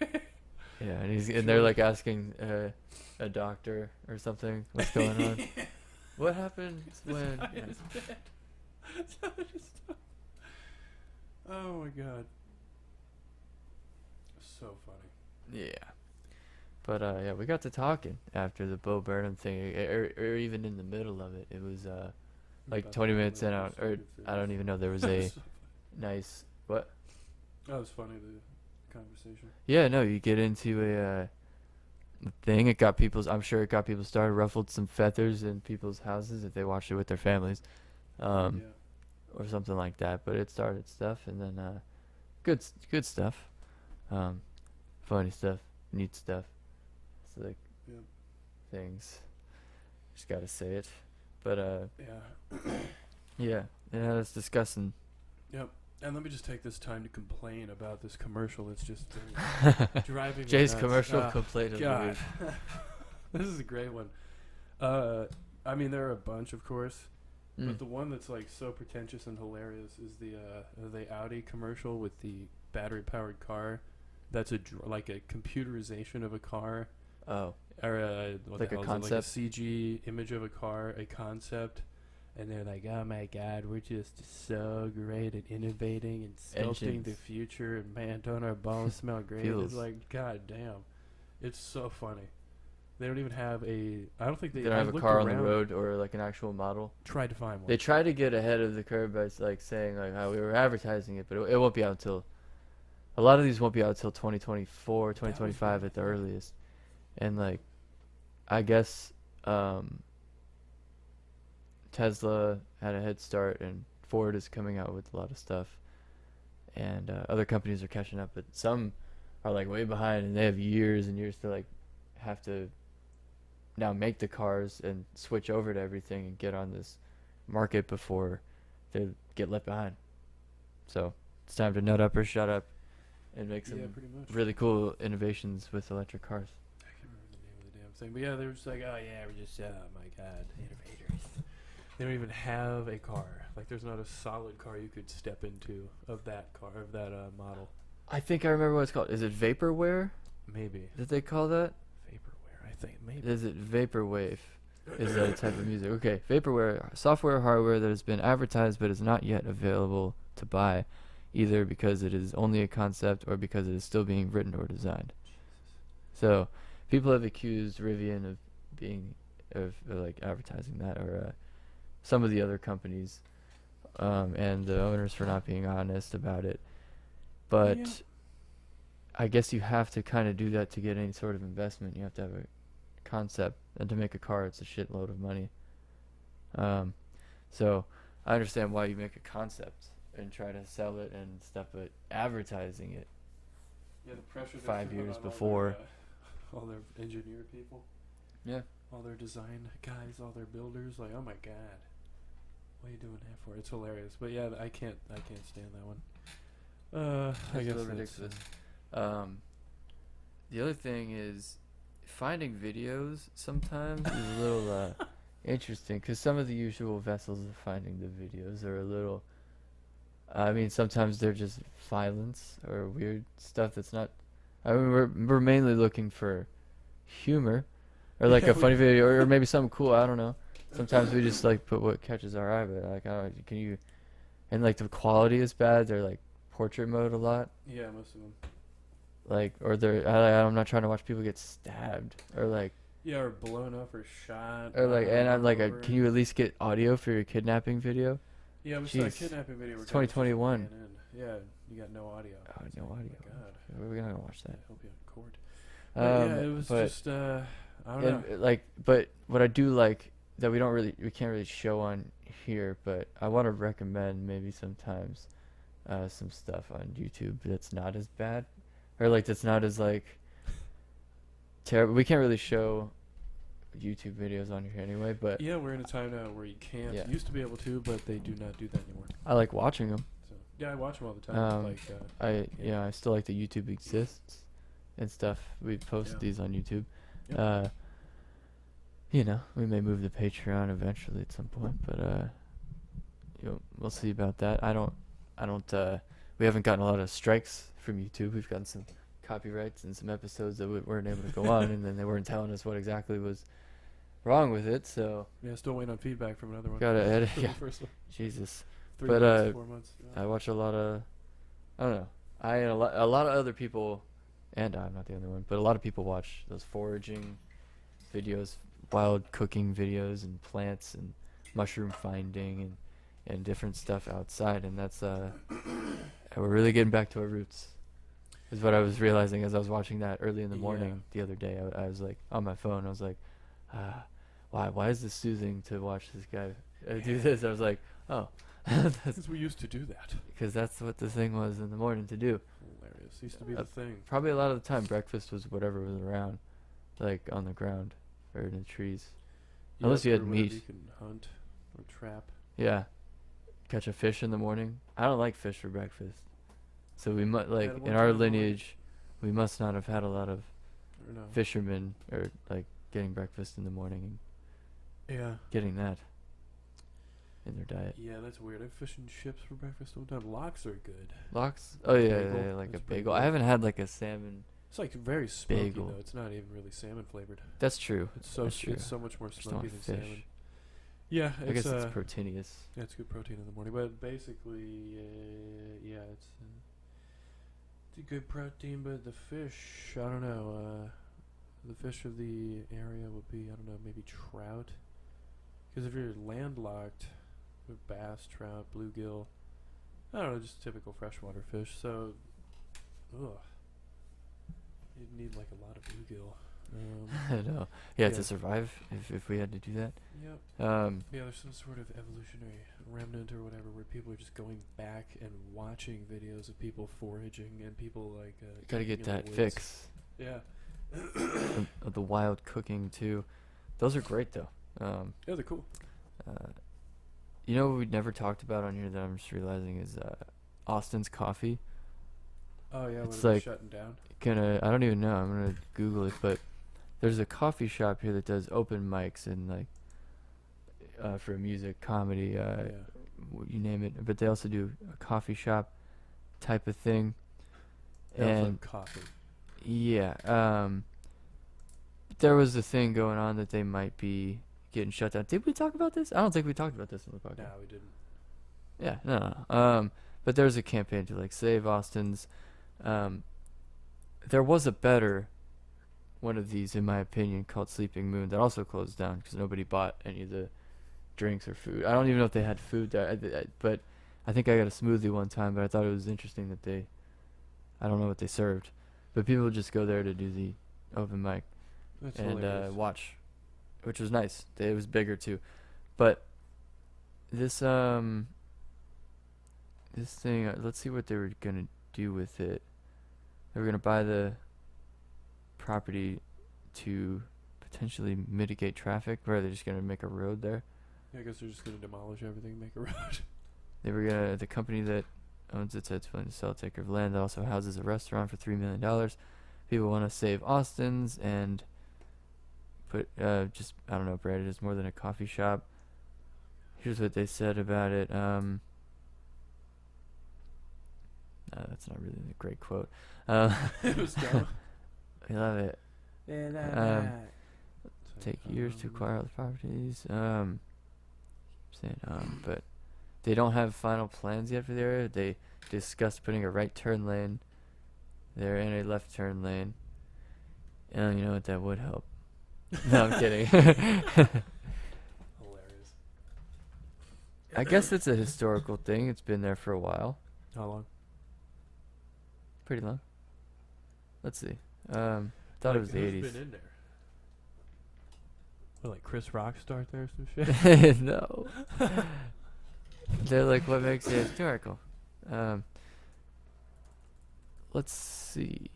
Okay. Yeah, and they're like asking a doctor or something what's going on. What happens when? Oh my god. So funny. Yeah. But yeah, we got to talking after the Bo Burnham thing, or even in the middle of it. It was like 20 minutes in, or I don't even know. There was a nice what? That was funny, the conversation. Yeah, no, you get into a thing. I'm sure it got people started, ruffled some feathers in people's houses if they watched it with their families, or something like that. But it started stuff, and then good stuff, funny stuff, neat stuff. It's like things. Just gotta say it, but yeah, it had us discussing. Yep. And let me just take this time to complain about this commercial. It's just driving me Jay's nuts. commercial complaint of the God. week. This is a great one. I mean, there are a bunch, of course, but the one that's like so pretentious and hilarious is the Audi commercial with the battery-powered car. That's like a computerization of a car. Oh. Or what like the a hell concept? is it? Like a CG image of a car, a concept. And they're like, oh my god, we're just so great at innovating and sculpting the future. And man, don't our balls smell great? It's like, god damn. It's so funny. They don't even have I don't think they don't have a car on the road or like an actual model. Tried to find one. They try to get ahead of the curve by like saying like how we were advertising it, but it won't be out until. A lot of these won't be out until 2024, 2025 at the earliest. And like, I guess Tesla had a head start, and Ford is coming out with a lot of stuff, and other companies are catching up, but some are like way behind, and they have years and years to like have to now make the cars and switch over to everything and get on this market before they get left behind. So it's time to nut up or shut up and make some pretty much. really cool innovations with electric cars. I can't remember the name of the damn thing, but yeah, they're just like, oh yeah, we're just, oh my god, innovators. They don't even have a car. Like, there's not a solid car you could step into of that car, of that model. I think I remember what it's called. Is it vaporware? Maybe Did they call that? vaporware. I think maybe. Is it vaporwave? Is that a type of music? Okay, vaporware, software or hardware that has been advertised but is not yet available to buy, either because it is only a concept or because it is still being written or designed. So, people have accused Rivian of being, like advertising that, or some of the other companies, and the owners for not being honest about it. But Yeah. I guess you have to kind of do that to get any sort of investment. You have to have a concept, and to make a car, it's a shitload of money. So I understand why you make a concept and try to sell it and stuff, but advertising it, Yeah, the pressure. 5 years before. All their engineer people, yeah, all their design guys, all their builders, like, oh my god, what are you doing that for? It's hilarious. But yeah, I can't stand that one. I it's a guess little that's, ridiculous. The other thing is finding videos sometimes is a little interesting, because some of the usual vessels of finding the videos are a little, I mean, sometimes they're just violence or weird stuff that's not, I mean, we're mainly looking for humor or like Yeah, a funny video, or maybe something cool, I don't know. Sometimes we just like put what catches our eye, but like, I don't know, can you, and like the quality is bad, they're like portrait mode a lot. yeah, most of them. Like, or I'm not trying to watch people get stabbed, or like, Yeah, or blown up or shot. or like, and I'm like, over can you at least get audio for your kidnapping video? Yeah, we saw a Jeez. kidnapping video. It's where guys just 2021. ran in. Yeah, you got no audio. Oh, no audio. Oh my god. We're gonna watch I that. hope you on court. Yeah, it was but just I don't know. and, like, but what I do like that we can't really show on here, but I want to recommend maybe sometimes some stuff on YouTube that's not as bad, or like that's not as like terrible. We can't really show YouTube videos on here anyway, but Yeah, we're in a time now where you can't. Yeah. Used to be able to, but they do not do that anymore. I like watching them. So yeah, I watch them all the time. Like I still like that YouTube exists and stuff. We post Yeah. these on YouTube. Yep. You know, we may move to Patreon eventually at some point, but we'll see about that. I don't we haven't gotten a lot of strikes from YouTube. We've gotten some copyrights and some episodes that weren't able to go on, and then they weren't telling us what exactly was wrong with it, so yeah, still waiting on feedback from another one. gotta edit. From Yeah, the first one. Jesus. 3 But, months, 4 months. Yeah. I watch a lot of, I don't know. I and a lot of other people, and I'm not the only one, but a lot of people watch those foraging videos, wild cooking videos, and plants and mushroom finding and different stuff outside, and that's we're really getting back to our roots. Is what I was realizing as I was watching that early in the morning the other day. I was like on my phone. I was like, why is this soothing to watch this guy do this? I was like, oh. Because we used to do that. Because that's what the thing was in the morning to do. Hilarious. Used to be the thing. Probably a lot of the time breakfast was whatever was around, like on the ground or in the trees. Unless you had or whatever meat. You can hunt or trap. Yeah, catch a fish in the morning. I don't like fish for breakfast, so we must like Had one in our time in the morning. lineage, we must not have had a lot of Or no. fishermen or like getting breakfast in the morning and Yeah. getting that in their diet. Yeah, that's weird. I fish and chips for breakfast all the time. Lox are good. Lox? Oh yeah, Bagel. yeah, like a That's pretty bagel. I good. haven't had like a salmon. It's like very smoky Bagel. though. It's not even really salmon flavored. That's true. It's so That's true. it's so much more Just don't smoky like than fish. salmon. Yeah, I guess it's it's proteinous. yeah, it's good protein in the morning, but basically, yeah, it's a good protein. But the fish, I don't know. The fish of the area would be, I don't know, maybe trout. Because if you're landlocked, with bass, trout, bluegill, I don't know, just typical freshwater fish. So, you'd need like a lot of bluegill. I know. Yeah, Yeah. to survive if we had to do that. Yep. Yeah, There's some sort of evolutionary remnant or whatever where people are just going back and watching videos of people foraging and people like gotta cooking get in the that woods. fix Yeah. of the wild cooking too. Those are great though. Yeah, they're cool. You know what we never talked about on here that I'm just realizing is Austin's Coffee. Oh yeah, It's when it was like shutting down. I don't even know. I'm gonna Google it, but there's a coffee shop here that does open mics and like for music, comedy, Yeah. you name it. But they also do a coffee shop type of thing. They also have And coffee. yeah, there was a thing going on that they might be getting shut down. Did we talk about this? I don't think we talked about this on the podcast. No, we didn't. Yeah, no. But there's a campaign to like save Austin's. There was a better one of these, in my opinion, called Sleeping Moon that also closed down because nobody bought any of the drinks or food. I don't even know if they had food there, but I think I got a smoothie one time. But I thought it was interesting that I don't know what they served, but people would just go there to do the open mic That's and hilarious. watch, which was nice. It was bigger too, but this thing. Let's see what they were gonna do with it. They were gonna buy the property to potentially mitigate traffic, or they're just gonna make a road there. Yeah, I guess they're just gonna demolish everything, and make a road. The company that owns it said it's willing to sell a acre of land that also houses a restaurant for $3 million. People want to save Austin's and put I don't know, brand it as more than a coffee shop. Here's what they said about it. No, that's not really a great quote. It was dumb. I love it. Take years to acquire all the properties. But they don't have final plans yet for the area. They discussed putting a right turn lane there and a left turn lane. And you know what, that would help. No, I'm kidding. Hilarious. I guess it's a historical thing. It's been there for a while. How long? Pretty long. Let's see. Thought it was the who's 80s. been in there? What, like Chris Rock start there or some shit? No. They're like, what makes it historical? Let's see.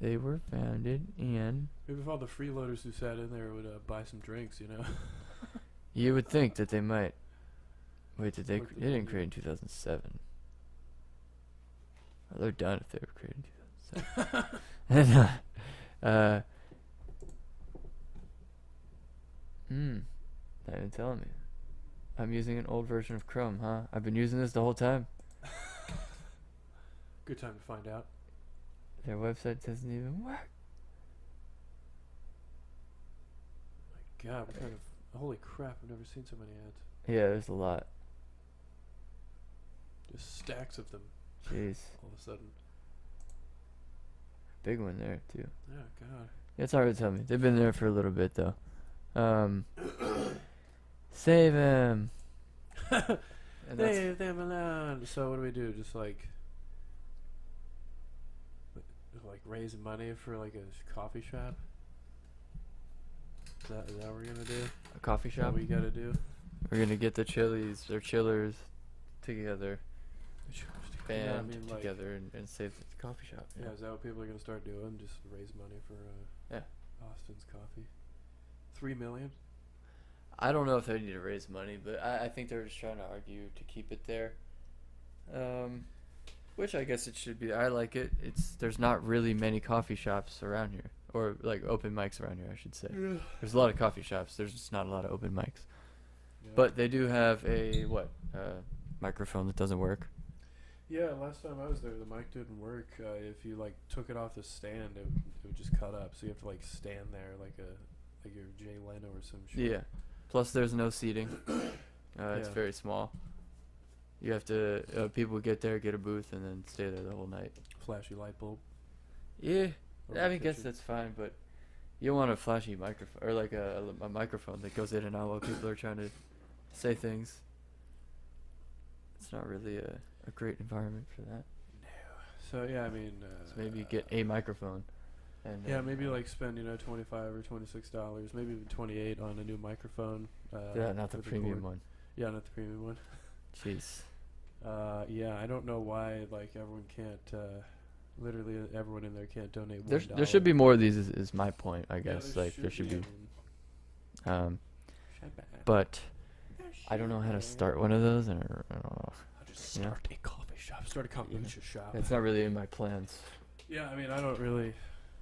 They were founded in... Maybe if all the freeloaders who sat in there would buy some drinks, you know? You would think that they might. Wait, did they... What did They they didn't do? create in 2007. Oh, they're done if they were created in 2007. Not even telling me. I'm using an old version of Chrome, huh? I've been using this the whole time. Good time to find out. Their website doesn't even work. My God, what kind of... Holy crap, I've never seen so many ads. Yeah, there's a lot. Just stacks of them Jeez. all of a sudden. Big one there, too. Oh, God. It's hard to tell me. They've been there for a little bit, though. Save him. And that's- Leave them alone. So what do we do? Just like raise money for like a coffee shop? Is that what we're gonna do? a coffee Is that shop. what we gotta do? We're gonna get the chilies or chillers together, Yeah, I band mean, like, together, and save the coffee shop. yeah, is that what people are gonna start doing? Just raise money for Yeah. Austin's Coffee. 3 million? I don't know if they need to raise money, but I think they're just trying to argue to keep it there. Which I guess it should be. I like it. There's not really many coffee shops around here, or like open mics around here, I should say. Yeah. There's a lot of coffee shops. There's just not a lot of open mics. Yeah. But they do have a microphone that doesn't work. Yeah, last time I was there, the mic didn't work. If you like took it off the stand, it would just cut up. So you have to like stand there like you're Jay Leno or some shit. Yeah. Plus, there's no seating. It's Yeah. very small. You have to. People get there, get a booth, and then stay there the whole night. Flashy light bulb. Yeah. over I the mean, guess kitchen. that's fine, but you want a flashy microphone or like a microphone that goes in and out while people are trying to say things. It's not really a great environment for that. So yeah, I mean. So maybe get a microphone. And Yeah, maybe like spend $25 or $26, maybe even 28 on a new microphone. Yeah, not the with a premium cord. one. Yeah, not the premium one. Jeez. Yeah, I don't know why like everyone can't. Literally, everyone in there can't donate $1. There should be more of these. Is my point, I Yeah, guess. Like there should be. I mean, But I don't know how to start one of those, and I don't know. I'll just start a coffee shop. Start a kombucha shop. It's not really in my plans. Yeah, I mean, I don't really.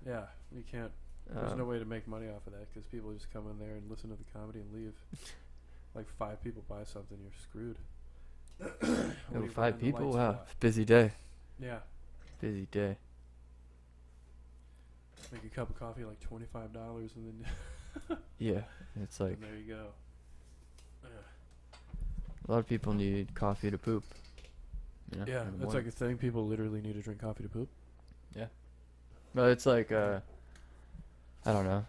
Yeah, you can't. There's no Um, way to make money off of that because people just come in there and listen to the comedy and leave. Like 5 people buy something, you're screwed. What do you 5 run the people? lights Wow, for? it's a busy day. Yeah, Busy day. make a cup of coffee like $25, and then Yeah, it's like and there you go. a lot of people need coffee to poop. You know, Yeah, in the that's like morning. a thing. People literally need to drink coffee to poop. But it's like I don't know,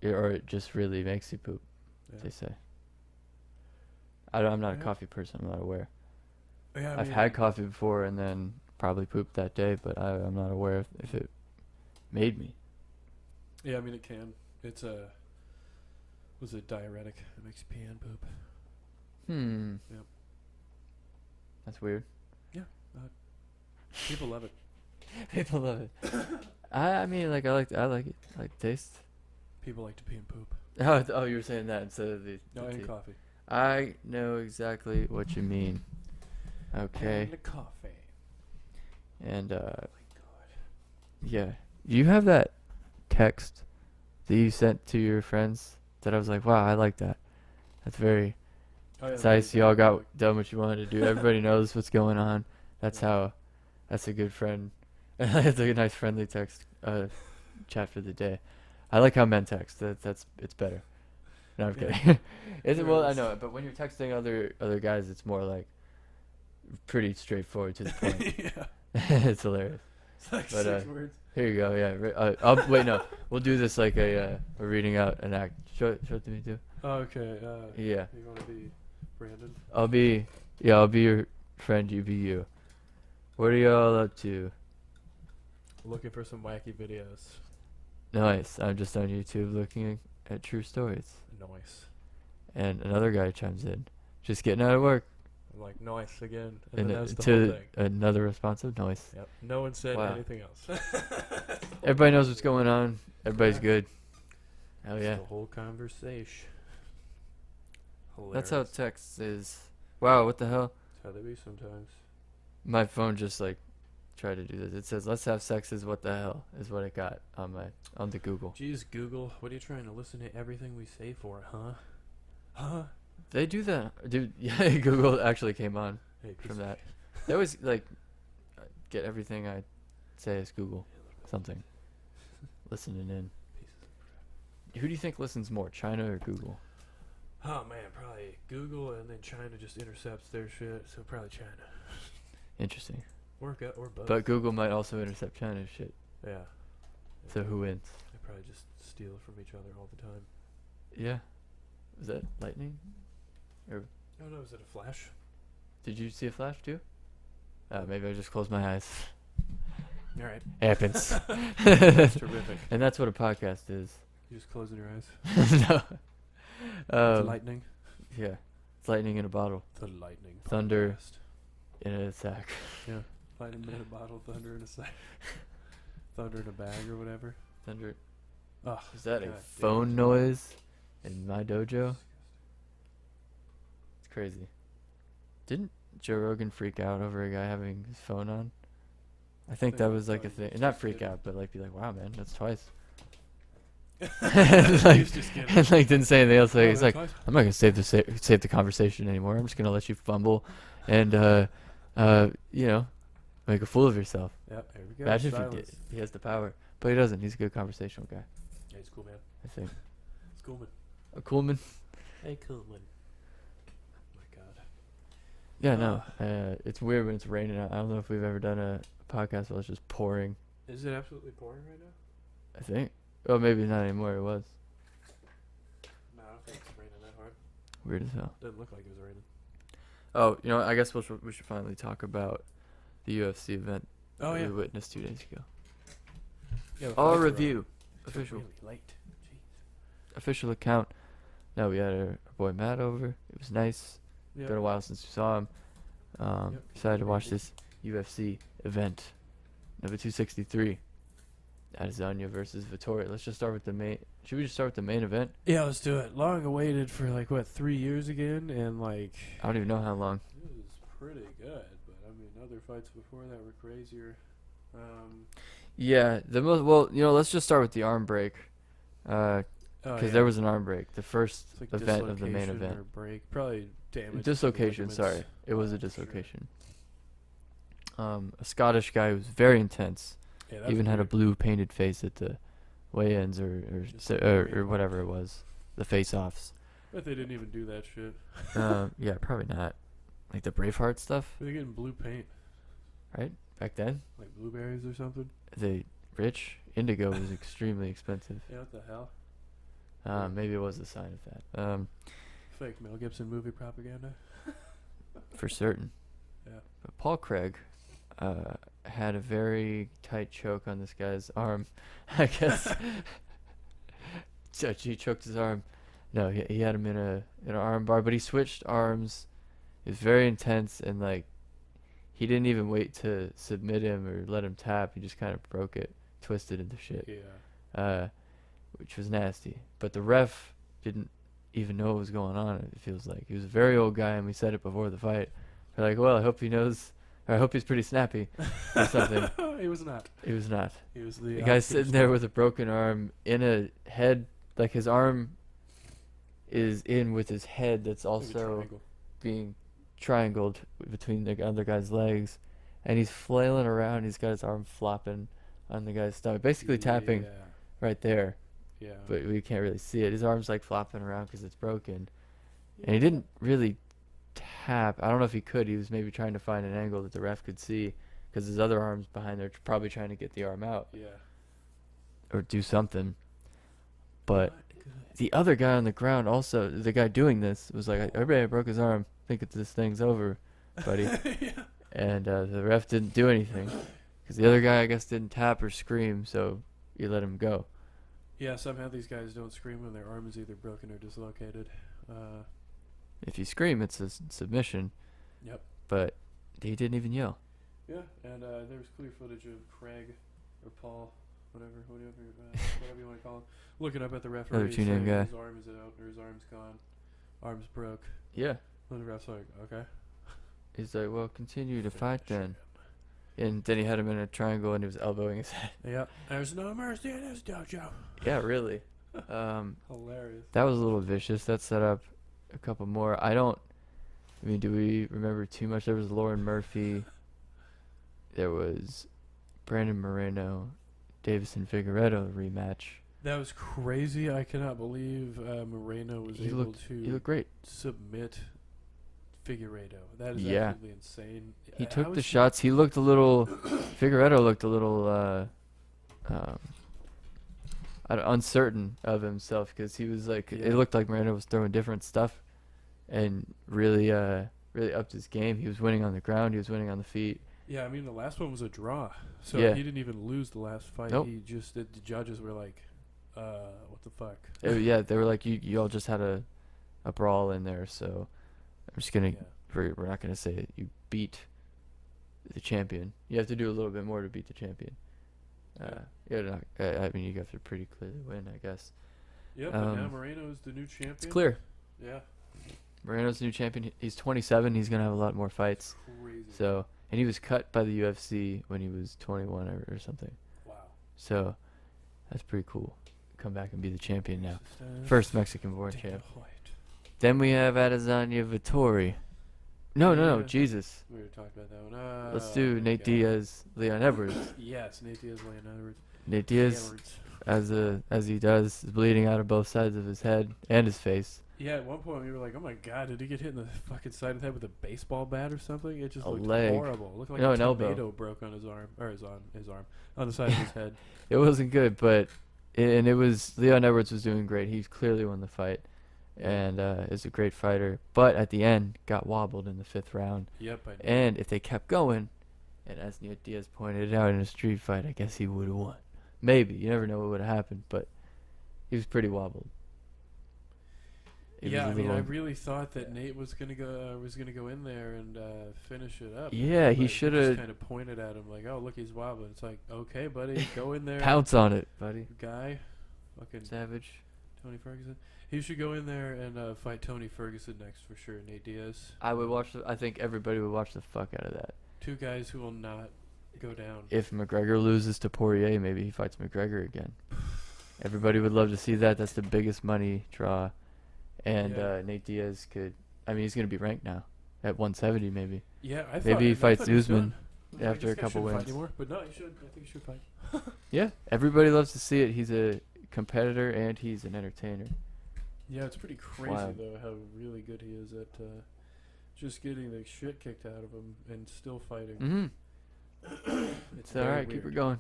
or it just really makes you poop. Yeah. They say. I'm not a Yeah. coffee person. I'm not aware. Yeah, I I've mean, had coffee before and then probably pooped that day, but I'm not aware if it made me. Yeah, I mean it can. It's a. Was it diuretic? It makes you pee and poop. Yep. That's weird. People love it. People love it. I mean, like I like it. I like the taste. People like to pee and poop. Oh, you were saying that instead of the No, the and tea. coffee. I know exactly what you mean. Okay. And the coffee. And Oh my god. yeah. You have that text that you sent to your friends that I was like, wow, I like that. That's very Oh, yeah, nice. very Y'all got diabolic. done what you wanted to do. Everybody knows what's going on. That's Yeah. how. That's a good friend. It's a nice friendly text chat for the day. I like how men text. It's better. No, I'm Yeah. kidding. It's, There well, I is. know, but when you're texting other guys, it's more like pretty straightforward to the point. Yeah. It's hilarious. It's like But, 6 words. Here you go. Yeah. Wait, no. We'll do this like a reading out an act. Show it to me too. Oh, okay. Yeah. You want to be Brandon? I'll be your friend. You be you. What are y'all up to? Looking for some wacky videos. Nice. I'm just on YouTube looking at true stories. Nice. And another guy chimes in. Just getting out of work. I'm like, nice again. And And then that's the whole to thing. another responsive noise. Yep. No one said Wow. anything else. Everybody knows what's going on. Everybody's Yeah. good. Hell It's yeah. the whole conversation. That's how Hilarious. text is. Wow, what the hell? That's how they be sometimes. My phone just like tried to do this. It says let's have sex is what the hell is what it got on the Google. Jeez, Google, what are you trying to listen to everything we say for, huh? Huh? They do that. Dude, yeah, Google actually came on Hey, piece from of that. shit. They always like get everything I say as Google something. Listening in. Pieces of Who do you think listens more, China or Google? Oh man, probably Google, and then China just intercepts their shit, so probably China. Interesting. Or both. But Google might also intercept China's shit. Yeah. So who wins? They probably just steal from each other all the time. Yeah. Was that lightning? Or Oh no, is it a flash? did you see a flash too? Maybe I just closed my eyes. Alright. Happens. That's terrific. And that's what a podcast is. You just closing your eyes. No. It's lightning. Yeah. It's lightning in a bottle. The lightning. Thunder. Podcast. In a sack. Yeah. Lightning in a bottle, thunder in a sack. Thunder in a bag or whatever. Thunder. Oh, Is that a God damn phone it. noise in my dojo? It's crazy. Didn't Joe Rogan freak out over a guy having his phone on? I think that think was like a probably thing. was Not just freak kidding. out, but like be like, wow, man, that's twice. He like, was just kidding. and like didn't say anything else. Like, Oh, he's that's like, twice? I'm not gonna save the conversation anymore. I'm just gonna let you fumble, and you know, make a fool of yourself. Yeah, there we go. Imagine if he Silence. did. He has the power, but he doesn't. He's a good conversational guy. Yeah, he's cool, man. I think. It's cool, man. A cool man. Hey, cool, man. My God. Yeah, no. It's weird when it's raining out. I don't know if we've ever done a podcast while it's just pouring. Is it absolutely pouring right now? I think. Oh, maybe not anymore. It was No, I don't think it's raining that hard. weird as hell. Doesn't look like it was raining. Oh, you know, I guess we should finally talk about the UFC event Oh, that yeah. we witnessed 2 days ago. Yeah, Our review, official Really late. Jeez. official account. No, we had our boy Matt over. It was nice. Yeah. Been a while since we saw him. Yep. Excited to watch this UFC event, number 263. Adesanya versus Vittori. Let's just start with the Should we just start with the main event? Yeah, let's do it. Long awaited for 3 years again, and I don't even know how long. it was pretty good. But I mean, other fights before that were crazier. Yeah, let's just start with the arm break, because there was an arm break. The first It's event of the main dislocation event. or break, probably damage. to the Dislocation, ligaments. sorry. It was a Sure. dislocation. A Scottish guy who was very intense. Yeah, that's Even had a weird. blue painted face at the weigh-ins Just like the or whatever it was, the face-offs. Bet they didn't even do that shit. Yeah, probably not. Like the Braveheart stuff, They're getting blue paint, right? Back then, like blueberries or something. the rich indigo was extremely expensive. Yeah, what the hell? Maybe it was a sign of that. Fake Mel Gibson movie propaganda. For certain. Yeah. But Paul Craig had a very tight choke on this guy's arm, I guess. He choked his arm. No, he had him in an arm bar, but he switched arms. It was very intense, and he didn't even wait to submit him or let him tap. He just kind of broke it, twisted into shit. Yeah. Which was nasty. But the ref didn't even know what was going on. It feels like he was a very old guy, and we said it before the fight. We're like, well, I hope he knows. Or I hope he's pretty snappy or something. He was not. He was not. He was The guy's sitting there with a broken arm in a head, like his arm is in with his head that's also being triangled between the other guy's legs, and he's flailing around. He's got his arm flopping on the guy's stomach, basically tapping right there, Yeah. but we can't really see it. His arm's flopping around because it's broken, and he didn't really tap. I don't know if he could. He was maybe trying to find an angle that the ref could see, because his other arm's behind there, probably trying to get the arm out Yeah. or do something. But the other guy on the ground, also the guy doing this, was like, everybody broke his arm. Think this thing's over, buddy. Yeah. And the ref didn't do anything because the other guy, I guess, didn't tap or scream, so you let him go. Yeah, somehow these guys don't scream when their arm is either broken or dislocated. If you scream, it's a submission. Yep. But he didn't even yell. Yeah, and there was clear footage of Craig or Paul, whatever you want to call him, looking up at the referee. Another two-name guy. His arm is out or his arm's gone. Arm's broke. Yeah. And the ref's like, okay. He's like, well, continue to fight Finish then. And then he had him in a triangle, and he was elbowing his head. Yep. There's no mercy in this dojo. Yeah, really. Hilarious. That was a little vicious. That set up a couple more. Do we remember too much? There was Lauren Murphy. There was Brandon Moreno, Davison Figueredo rematch. That was crazy. I cannot believe Moreno was He able looked to great. submit Figueiredo. That is Yeah. absolutely insane. He I took the was- shots. He looked a little. Figueredo looked a little uncertain of himself, because he was like, Yeah. it looked like Moreno was throwing different stuff, and really upped his game. He was winning on the ground. He was winning on the feet. Yeah, I mean, the last one was a draw. So Yeah. he didn't even lose the last fight. Nope. He just, the judges were like, what the fuck? Yeah, they were like, you all just had a brawl in there, so I'm just gonna Yeah. we're not gonna say it. You beat the champion. You have to do a little bit more to beat the champion. I mean, you have to pretty clearly win, I guess. Yep, and now Moreno is the new champion. It's clear. Yeah. Moreno's the new champion. He's 27. He's gonna have a lot more fights. Crazy. So, and he was cut by the UFC when he was 21 or something. Wow. So, that's pretty cool. Come back and be the champion now. Just, First Mexican-born Dana champ. White. Then we have Adesanya Vittori. No, Yeah. Jesus. We were talking about that one. Let's do Nate God. Diaz, Leon Edwards. Yes, Nate Diaz, Leon Edwards. Nate Diaz, as he does, is bleeding out of both sides of his head and his face. Yeah, at one point we were like, oh my god, did he get hit in the fucking side of the head with a baseball bat or something? It just A looked leg. horrible. It looked like No, a an elbow. tomato broke on his arm, or his arm, on the side of his head. It wasn't good, but it was Leon Edwards was doing great. He clearly won the fight, and is a great fighter. But at the end, got wobbled in the 5th round. Yep, I know. And if they kept going, and as Nate Diaz pointed out in a street fight, I guess he would have won. Maybe. You never know what would have happened, but he was pretty wobbled. It Yeah, I was a mean, I little- really thought that Nate was gonna go in there and finish it up. Yeah, he But shoulda- just kind of pointed at him like, "Oh, look, he's wobbling." It's like, okay, buddy, go in there, Pounce on it, buddy. guy. Fucking Savage. Tony Ferguson. He should go in there and fight Tony Ferguson next for sure. Nate Diaz. I would watch. I think everybody would watch the fuck out of that. Two guys who will not go down. If McGregor loses to Poirier, maybe he fights McGregor again. Everybody would love to see that. That's the biggest money draw. And Nate Diaz could. I mean, he's gonna be ranked now at 170, maybe. Yeah, I thought Maybe he fights he was Usman done. after a This guy couple shouldn't wins. fight anymore, but no, he should. I think he should fight. Yeah, everybody loves to see it. He's a competitor and he's an entertainer. Yeah, it's pretty crazy Wild. though how really good he is at just getting the shit kicked out of him and still fighting. Mm-hmm. It's It's all right. Keep it going.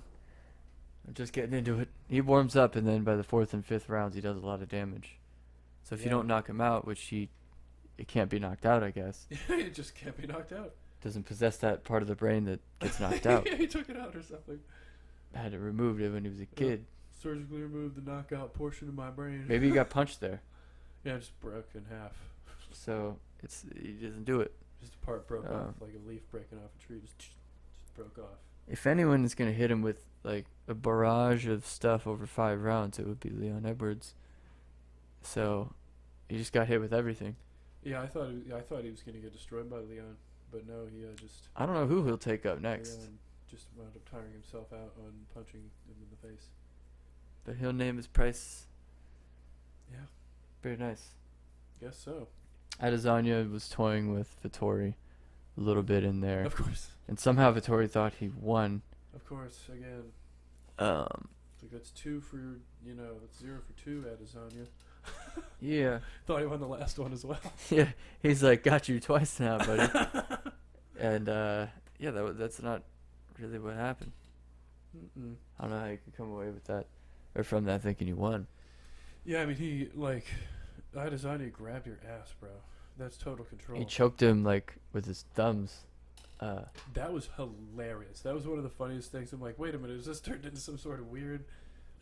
I'm just getting into it. He warms up, and then by the 4th and 5th rounds, he does a lot of damage. So if you Yeah. don't knock him out, which it can't be knocked out, I guess. It just can't be knocked out. Doesn't possess that part of the brain that gets knocked out. Yeah, he took it out or something. Had it removed it when he was a kid. Surgically removed the knockout portion of my brain. Maybe he got punched there. Yeah, it just broke in half. So he doesn't do it. Just a part broke Oh. off like a leaf breaking off a tree. Just broke off. If anyone is going to hit him with like a barrage of stuff over 5 rounds, it would be Leon Edwards. So he just got hit with everything. Yeah, I thought he was gonna get destroyed by Leon, but no, he just. I don't know who he'll take up next, Leon just wound up tiring himself out on punching him in the face. but he'll name his price. Yeah, Very nice. guess so. Adesanya was toying with Vittori a little bit in there, Of course, and somehow Vittori thought he won. of course. Again, Um, like that's 2 for that's 0 for 2. Adesanya yeah, thought he won the last one as well. yeah. He's like, got you twice now, buddy. And yeah, that's not really what happened. Mm-mm. I don't know how you could come away with that, or from that thinking you won. Yeah, I mean he Adesanya grabbed your ass, bro. That's total control. He choked him like with his thumbs. That was hilarious. That was one of the funniest things. I'm like, wait a minute, is this turned into some sort of weird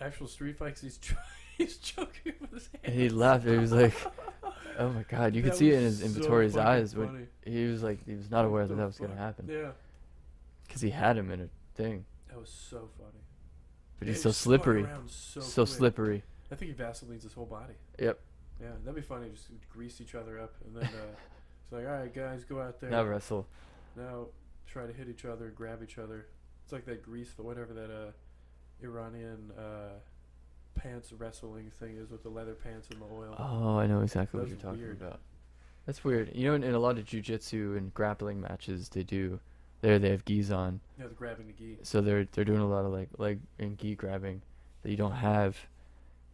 actual street fight? 'Cause he's choking with his hands. And he laughed. He was like, "Oh my god!" You could That see it in was his so Vittori's fucking eyes funny. when he was like, he was not aware What that the that was gonna fuck? happen Yeah, because he had him in a thing. that was so funny. But Yeah, he's he so spun slippery, around so quick. slippery. I think he Vaselines his whole body. Yep. Yeah, that'd be funny. Just grease each other up, and then it's like, all right, guys, go out there. Now wrestle. Now try to hit each other, grab each other. It's like that grease, but whatever that Iranian pants wrestling thing is with the leather pants and the oil. Oh, I know exactly what That's you're talking weird. about. That's weird. You know, in a lot of jiu-jitsu and grappling matches, they have gis on, Yeah, the grabbing the gi. so they're doing a lot of like leg and gi grabbing that you don't have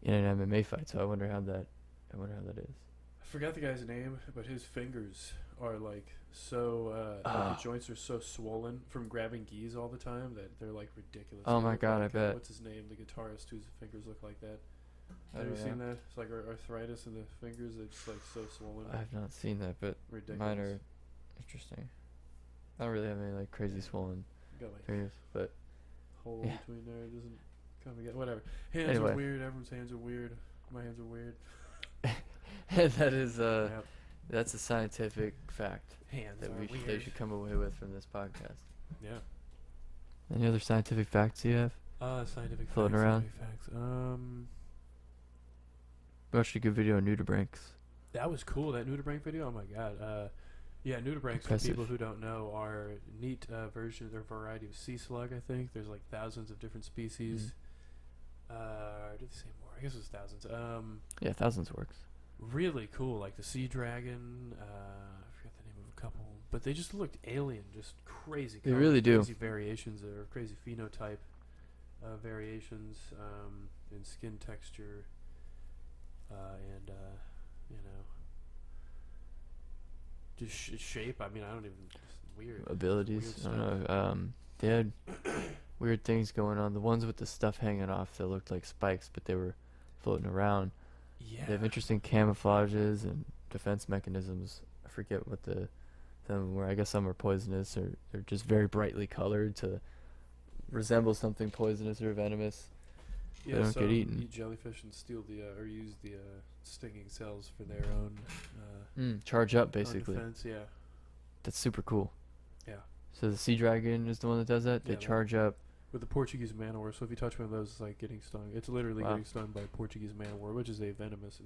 in an MMA fight. So I wonder how that is. I forgot the guy's name, but his fingers are like so like the joints are so swollen from grabbing gis all the time that they're like ridiculous. Oh They my look God, I like, bet. what's his name? The guitarist whose fingers look like that. I Have you don't seen know. that? It's like arthritis in the fingers. It's like so swollen. I have not seen that, but Ridiculous. mine are interesting. I don't really have any like crazy swollen Got like fingers, but hole Yeah. between there. It doesn't come together. Whatever. Hands Anyway. are weird. Everyone's hands are weird. My hands are weird. that is Yep. that's a scientific fact Hands that are they weird. should come away with from this podcast. Yeah. Any other scientific facts you have? Scientific Floating facts, around. scientific facts. Watched a good video on nudibranchs. That was cool. That nudibranch video. Oh my god. Yeah, nudibranchs, for Impressive. people who don't know, are neat versions or variety of sea slug. I think there's like thousands of different species. Or did they say more? I guess it was thousands. Yeah, thousands works. Really cool. Like the sea dragon. I forgot the name of a couple, but they just looked alien. Just crazy. They colors, really do. Crazy variations or crazy phenotype variations in skin texture. And you know, just shape. I mean, I don't even. It's weird. Abilities. Weird I don't know. They had weird things going on. The ones with the stuff hanging off that looked like spikes, but they were floating around. Yeah. They have interesting camouflages and defense mechanisms. I forget what some were. I guess some are poisonous or they're just very brightly colored to resemble something poisonous or venomous. Yeah, they don't get some eaten. eat jellyfish and steal the or use the stinging cells for their own Charge up, own basically. defense. Yeah. That's super cool. Yeah. So the sea dragon is the one that does that. They Yeah, that- charge up with the Portuguese man o' war. So if you touch one of those, it's like getting stung. It's literally getting stung by a Portuguese man o' war, which is a venomous.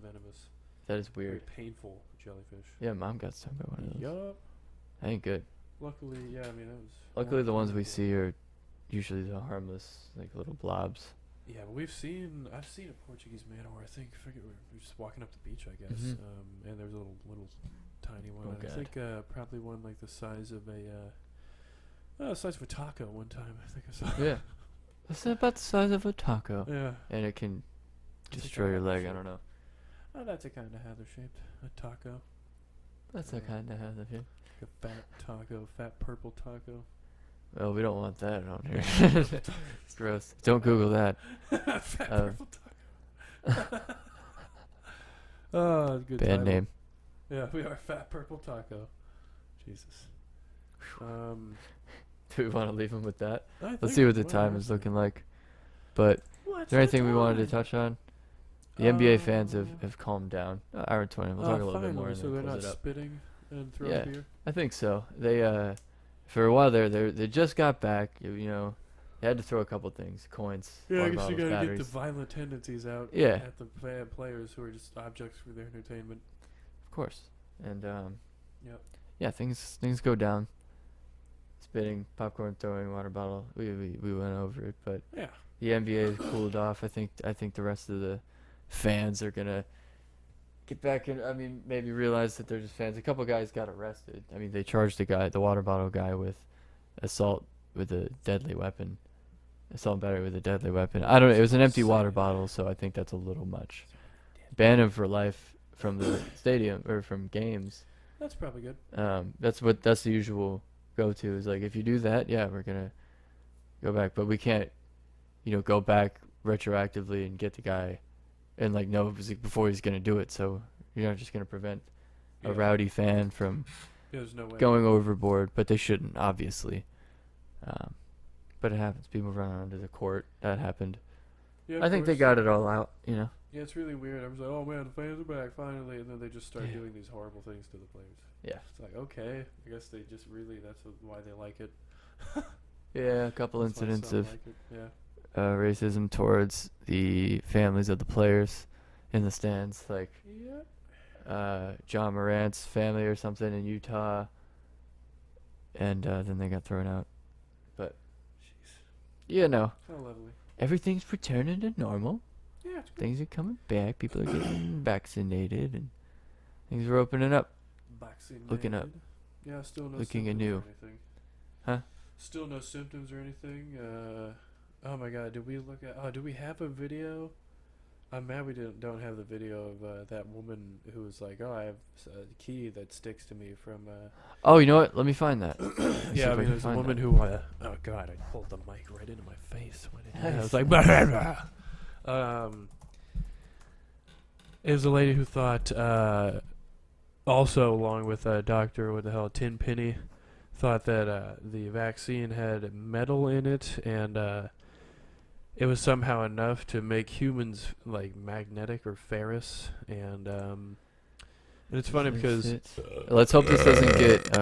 That is Very weird. painful jellyfish. Yeah, Mom got stung by one of those. Yup. That ain't good. Luckily, yeah. I mean, that was. Luckily, the ones we see are usually the harmless, like little blobs. Yeah, but I've seen a Portuguese man o' war. I forget we were just walking up the beach, I guess. Mhm. And there's a little tiny one. Oh, And I God. think probably one like the size of a size of a taco. One time, I think I saw. Yeah. It's about the size of a taco. Yeah. And it can I think destroy I your have leg. the I shape. don't know. Oh, that's a kind of Heather shaped. A taco. That's a kind of hazard here. Like a fat taco, fat purple taco. Well, we don't want that on here. It's gross. Don't Google that. Fat purple taco. Oh, good Bad title. name. Yeah, we are Fat Purple Taco. Jesus. Do we want to leave him with that? I Let's think see what the we're time is actually- looking like. But is there anything we wanted to touch on? The NBA fans have calmed down. Hour 20. We'll talk a little bit more finally, and so then they're close not it up. spitting and throwing Yeah. beer. I think so. They for a while they just got back. You know, they had to throw a couple things, coins, Yeah, I water guess you bottles, gotta batteries. get the violent tendencies out. Yeah. At the players who are just objects for their entertainment. Of course. And Yep. yeah, things go down. Spitting, popcorn throwing, water bottle. We went over it, but Yeah. the NBA has cooled off. I think the rest of the fans are gonna get back in. I mean, maybe realize that they're just fans. A couple guys got arrested. I mean, they charged the water bottle guy, with assault with a deadly weapon, assault and battery with a deadly weapon. I don't know. It was an empty water bottle, so I think that's a little much. Ban him for life from the stadium or from games. That's probably good. That's the usual go-to is like, if you do that, yeah, we're gonna go back, but we can't, go back retroactively and get the guy and like know before he's gonna do it. So you're not just gonna prevent a Yeah. rowdy fan from There's no way. going overboard, but they shouldn't, obviously. But it happens. People run onto the court. That happened. Yeah, of I think they course. got it all out. Yeah, it's really weird. I was like, oh man, the fans are back finally, and then they just start Yeah. doing these horrible things to the players. Yeah. It's like, okay, I guess they just really why they like it. Yeah, a couple That's why incidents some of like it. Yeah. racism towards the families of the players in the stands, like Yeah. John Morant's family or something in Utah, and then they got thrown out. But Jeez. How lovely. everything's returning to normal. Yeah, it's good. Things are coming back. People are getting vaccinated, and things are opening up. Looking up. Yeah, still no Looking symptoms anew. or anything. Huh? Still no symptoms or anything. Oh my God, did we look at? Oh, do we have a video? I'm mad we don't have the video of that woman who was like, "Oh, I have a key that sticks to me from." Oh, you know what? Let me find that. Let me see Yeah, I if mean, can there's a find woman that. who. Oh God, I pulled the mic right into my face when I was like, it was a lady who thought, also along with Doctor, what the hell, Tenpenny, thought that the vaccine had metal in it, and it was somehow enough to make humans like magnetic or ferrous, and it's funny because Let's hope this doesn't get.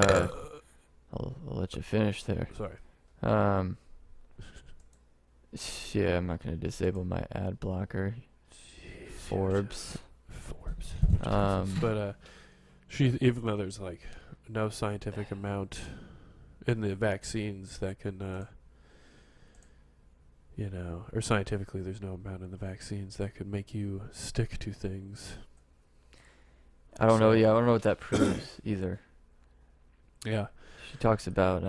I'll let you finish there. sorry. Yeah, I'm not gonna disable my ad blocker. Forbes. But she, even though there's like no scientific amount in the vaccines that can, or scientifically there's no amount in the vaccines that could make you stick to things. I don't know. So- Yeah, I don't know what that proves either. Yeah. She talks about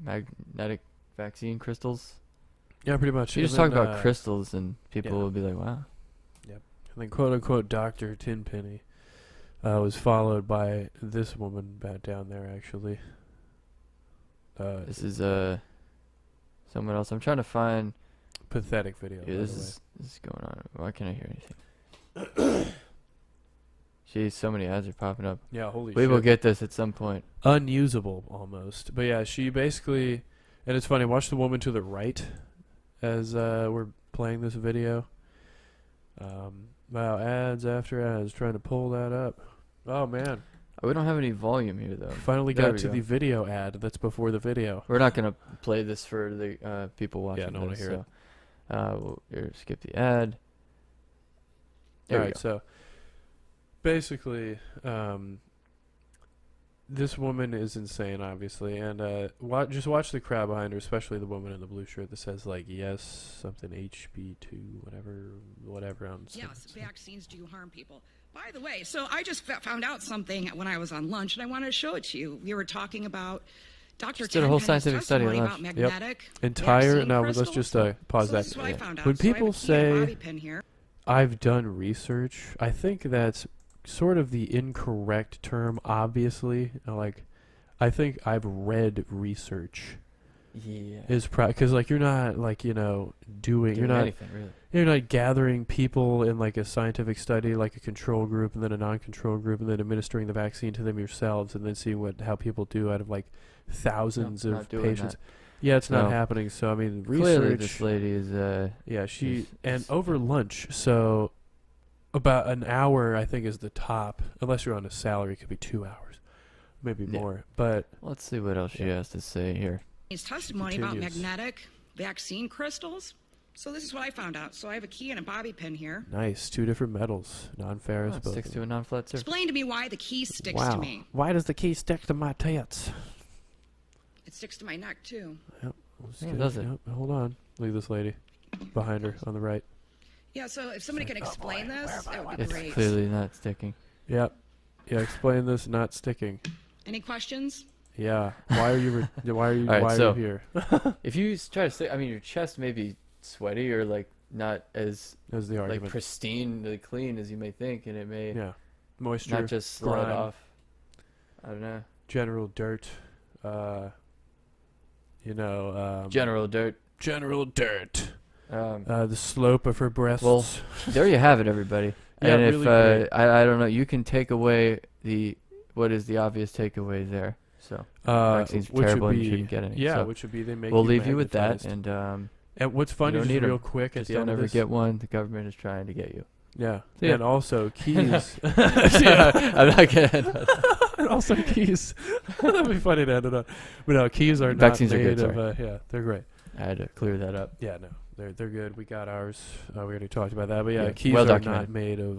magnetic vaccine crystals. Yeah, pretty much. She And just talked then, about crystals, and people yeah. will be like, "Wow." And then quote unquote Dr. Tenpenny was followed by this woman back down there actually. This is someone else. I'm trying to find. Pathetic video. Yeah, by this the way. is going on. Why can't I hear anything? Jeez, so many ads are popping up. Yeah, holy We shit. will get this at some point. Unusable almost. But yeah, she basically, and it's funny, watch the woman to the right as we're playing this video. Wow, ads after ads, trying to pull that up. Oh man. We don't have any volume here, though. Finally There got we to go. the video ad that's before the video. We're not going to play this for the people watching. Yeah, I don't want this, to hear so, we'll here, skip the ad. There All we right, go. so basically, this woman is insane, obviously, and just watch the crowd behind her, especially the woman in the blue shirt that says like yes, something HB2, whatever. On Yes, vaccines do harm people. By the way, so I just found out something when I was on lunch, and I wanted to show it to you. We were talking about Dr. Just did a whole Tenpenny's scientific study at testimony lunch. about Yep. magnetic Entire. vaccine No, let's crystals. just pause So that. this is what I found out. When So I have a people key and a say bobby pin here. I've done research, I think that's sort of the incorrect term. Obviously, like I think I've read research. Yeah. Is because like you're not like you're not anything, really. you're not gathering people in like a scientific study like a control group and then a non-control group and then administering the vaccine to them yourselves and then seeing how people do out of like thousands not of doing patients. that. Yeah, it's not No. happening. So I mean, Clearly, research. this lady is. Yeah, she and is- over lunch. So about an hour, I think, is the top. Unless you're on a salary, it could be 2 hours, maybe Yeah. more. But Let's see what else she Yeah. has to say here. His testimony about continues. magnetic vaccine crystals. So this is what I found out. So I have a key and a bobby pin here. nice, 2 different metals, non-ferrous. Oh, it both sticks of to them. a non-flat surface. Explain to me why the key sticks Wow. to me. Why does the key stick to my tits? It sticks to my neck too. Let's Yeah, get does it? Yep, hold on. Leave this lady behind her on the right. Yeah, so if somebody can explain this, that would be It's great. clearly not sticking. Yep. Yeah, explain this not sticking. Any questions? Yeah. Why are you All right, why are so- you here? If you try to stick, I mean, your chest may be sweaty or like not as That's the like argument. pristinely clean as you may think, and it may Yeah. Moisture, not just slide grime, off. I don't know. general dirt, General dirt. general dirt. Um, The slope of her breasts. Well, there you have it, everybody. Yeah, and really if great. I don't know, you can take away what is the obvious takeaway there. So vaccines are which terrible would and be, you shouldn't get any. Yeah, So which would be they make we'll you leave you with that, magnetized. and what's funny, don't just need 'em. real quick at just the end don't of ever this, get one. The government is trying to get you. Yeah, See ya. and also keys. I'm not gonna. And also keys. That'd be funny to end it on. But no, keys are Vaccines are not made good, of. Yeah, they're great. I had to clear that up. Yeah, no, they're good. We got ours. We already talked about that. But yeah, Yeah, keys well are documented. not made of.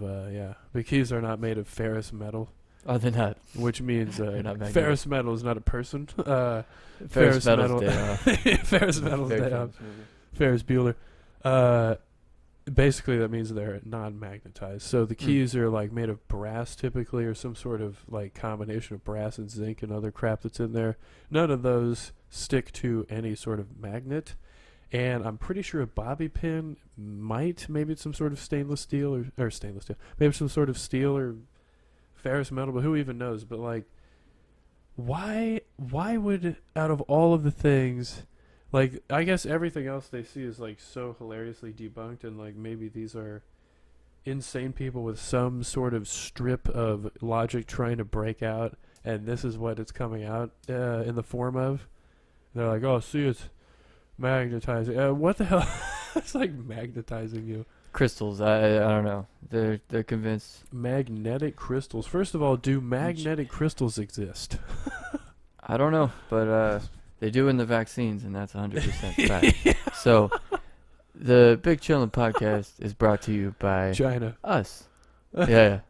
The keys are not made of ferrous metal, Oh, they're not. which means They're not magnetic. ferrous metal is not a person. Ferris Metal's metal. day off. Ferrous metal's Very day off. famous movie. Ferris Bueller. Basically, that means they're non-magnetized. So the keys are like made of brass typically, or some sort of like combination of brass and zinc and other crap that's in there. None of those stick to any sort of magnet. And I'm pretty sure a bobby pin maybe it's some sort of stainless steel or stainless steel, maybe some sort of steel or ferrous metal, but who even knows? But like, why would, out of all of the things, like, I guess everything else they see is like so hilariously debunked, and like maybe these are insane people with some sort of strip of logic trying to break out, and this is what it's coming out in the form of. They're like, oh, see, it's magnetizing. What the hell? It's like magnetizing you. Crystals. I don't know. They're convinced. Magnetic crystals. First of all, do magnetic crystals exist? I don't know, but they do in the vaccines, and that's 100% fact. So, the Big Chillin Podcast is brought to you by China. us. Yeah.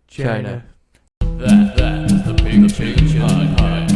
China. That is the Big Chillin Podcast.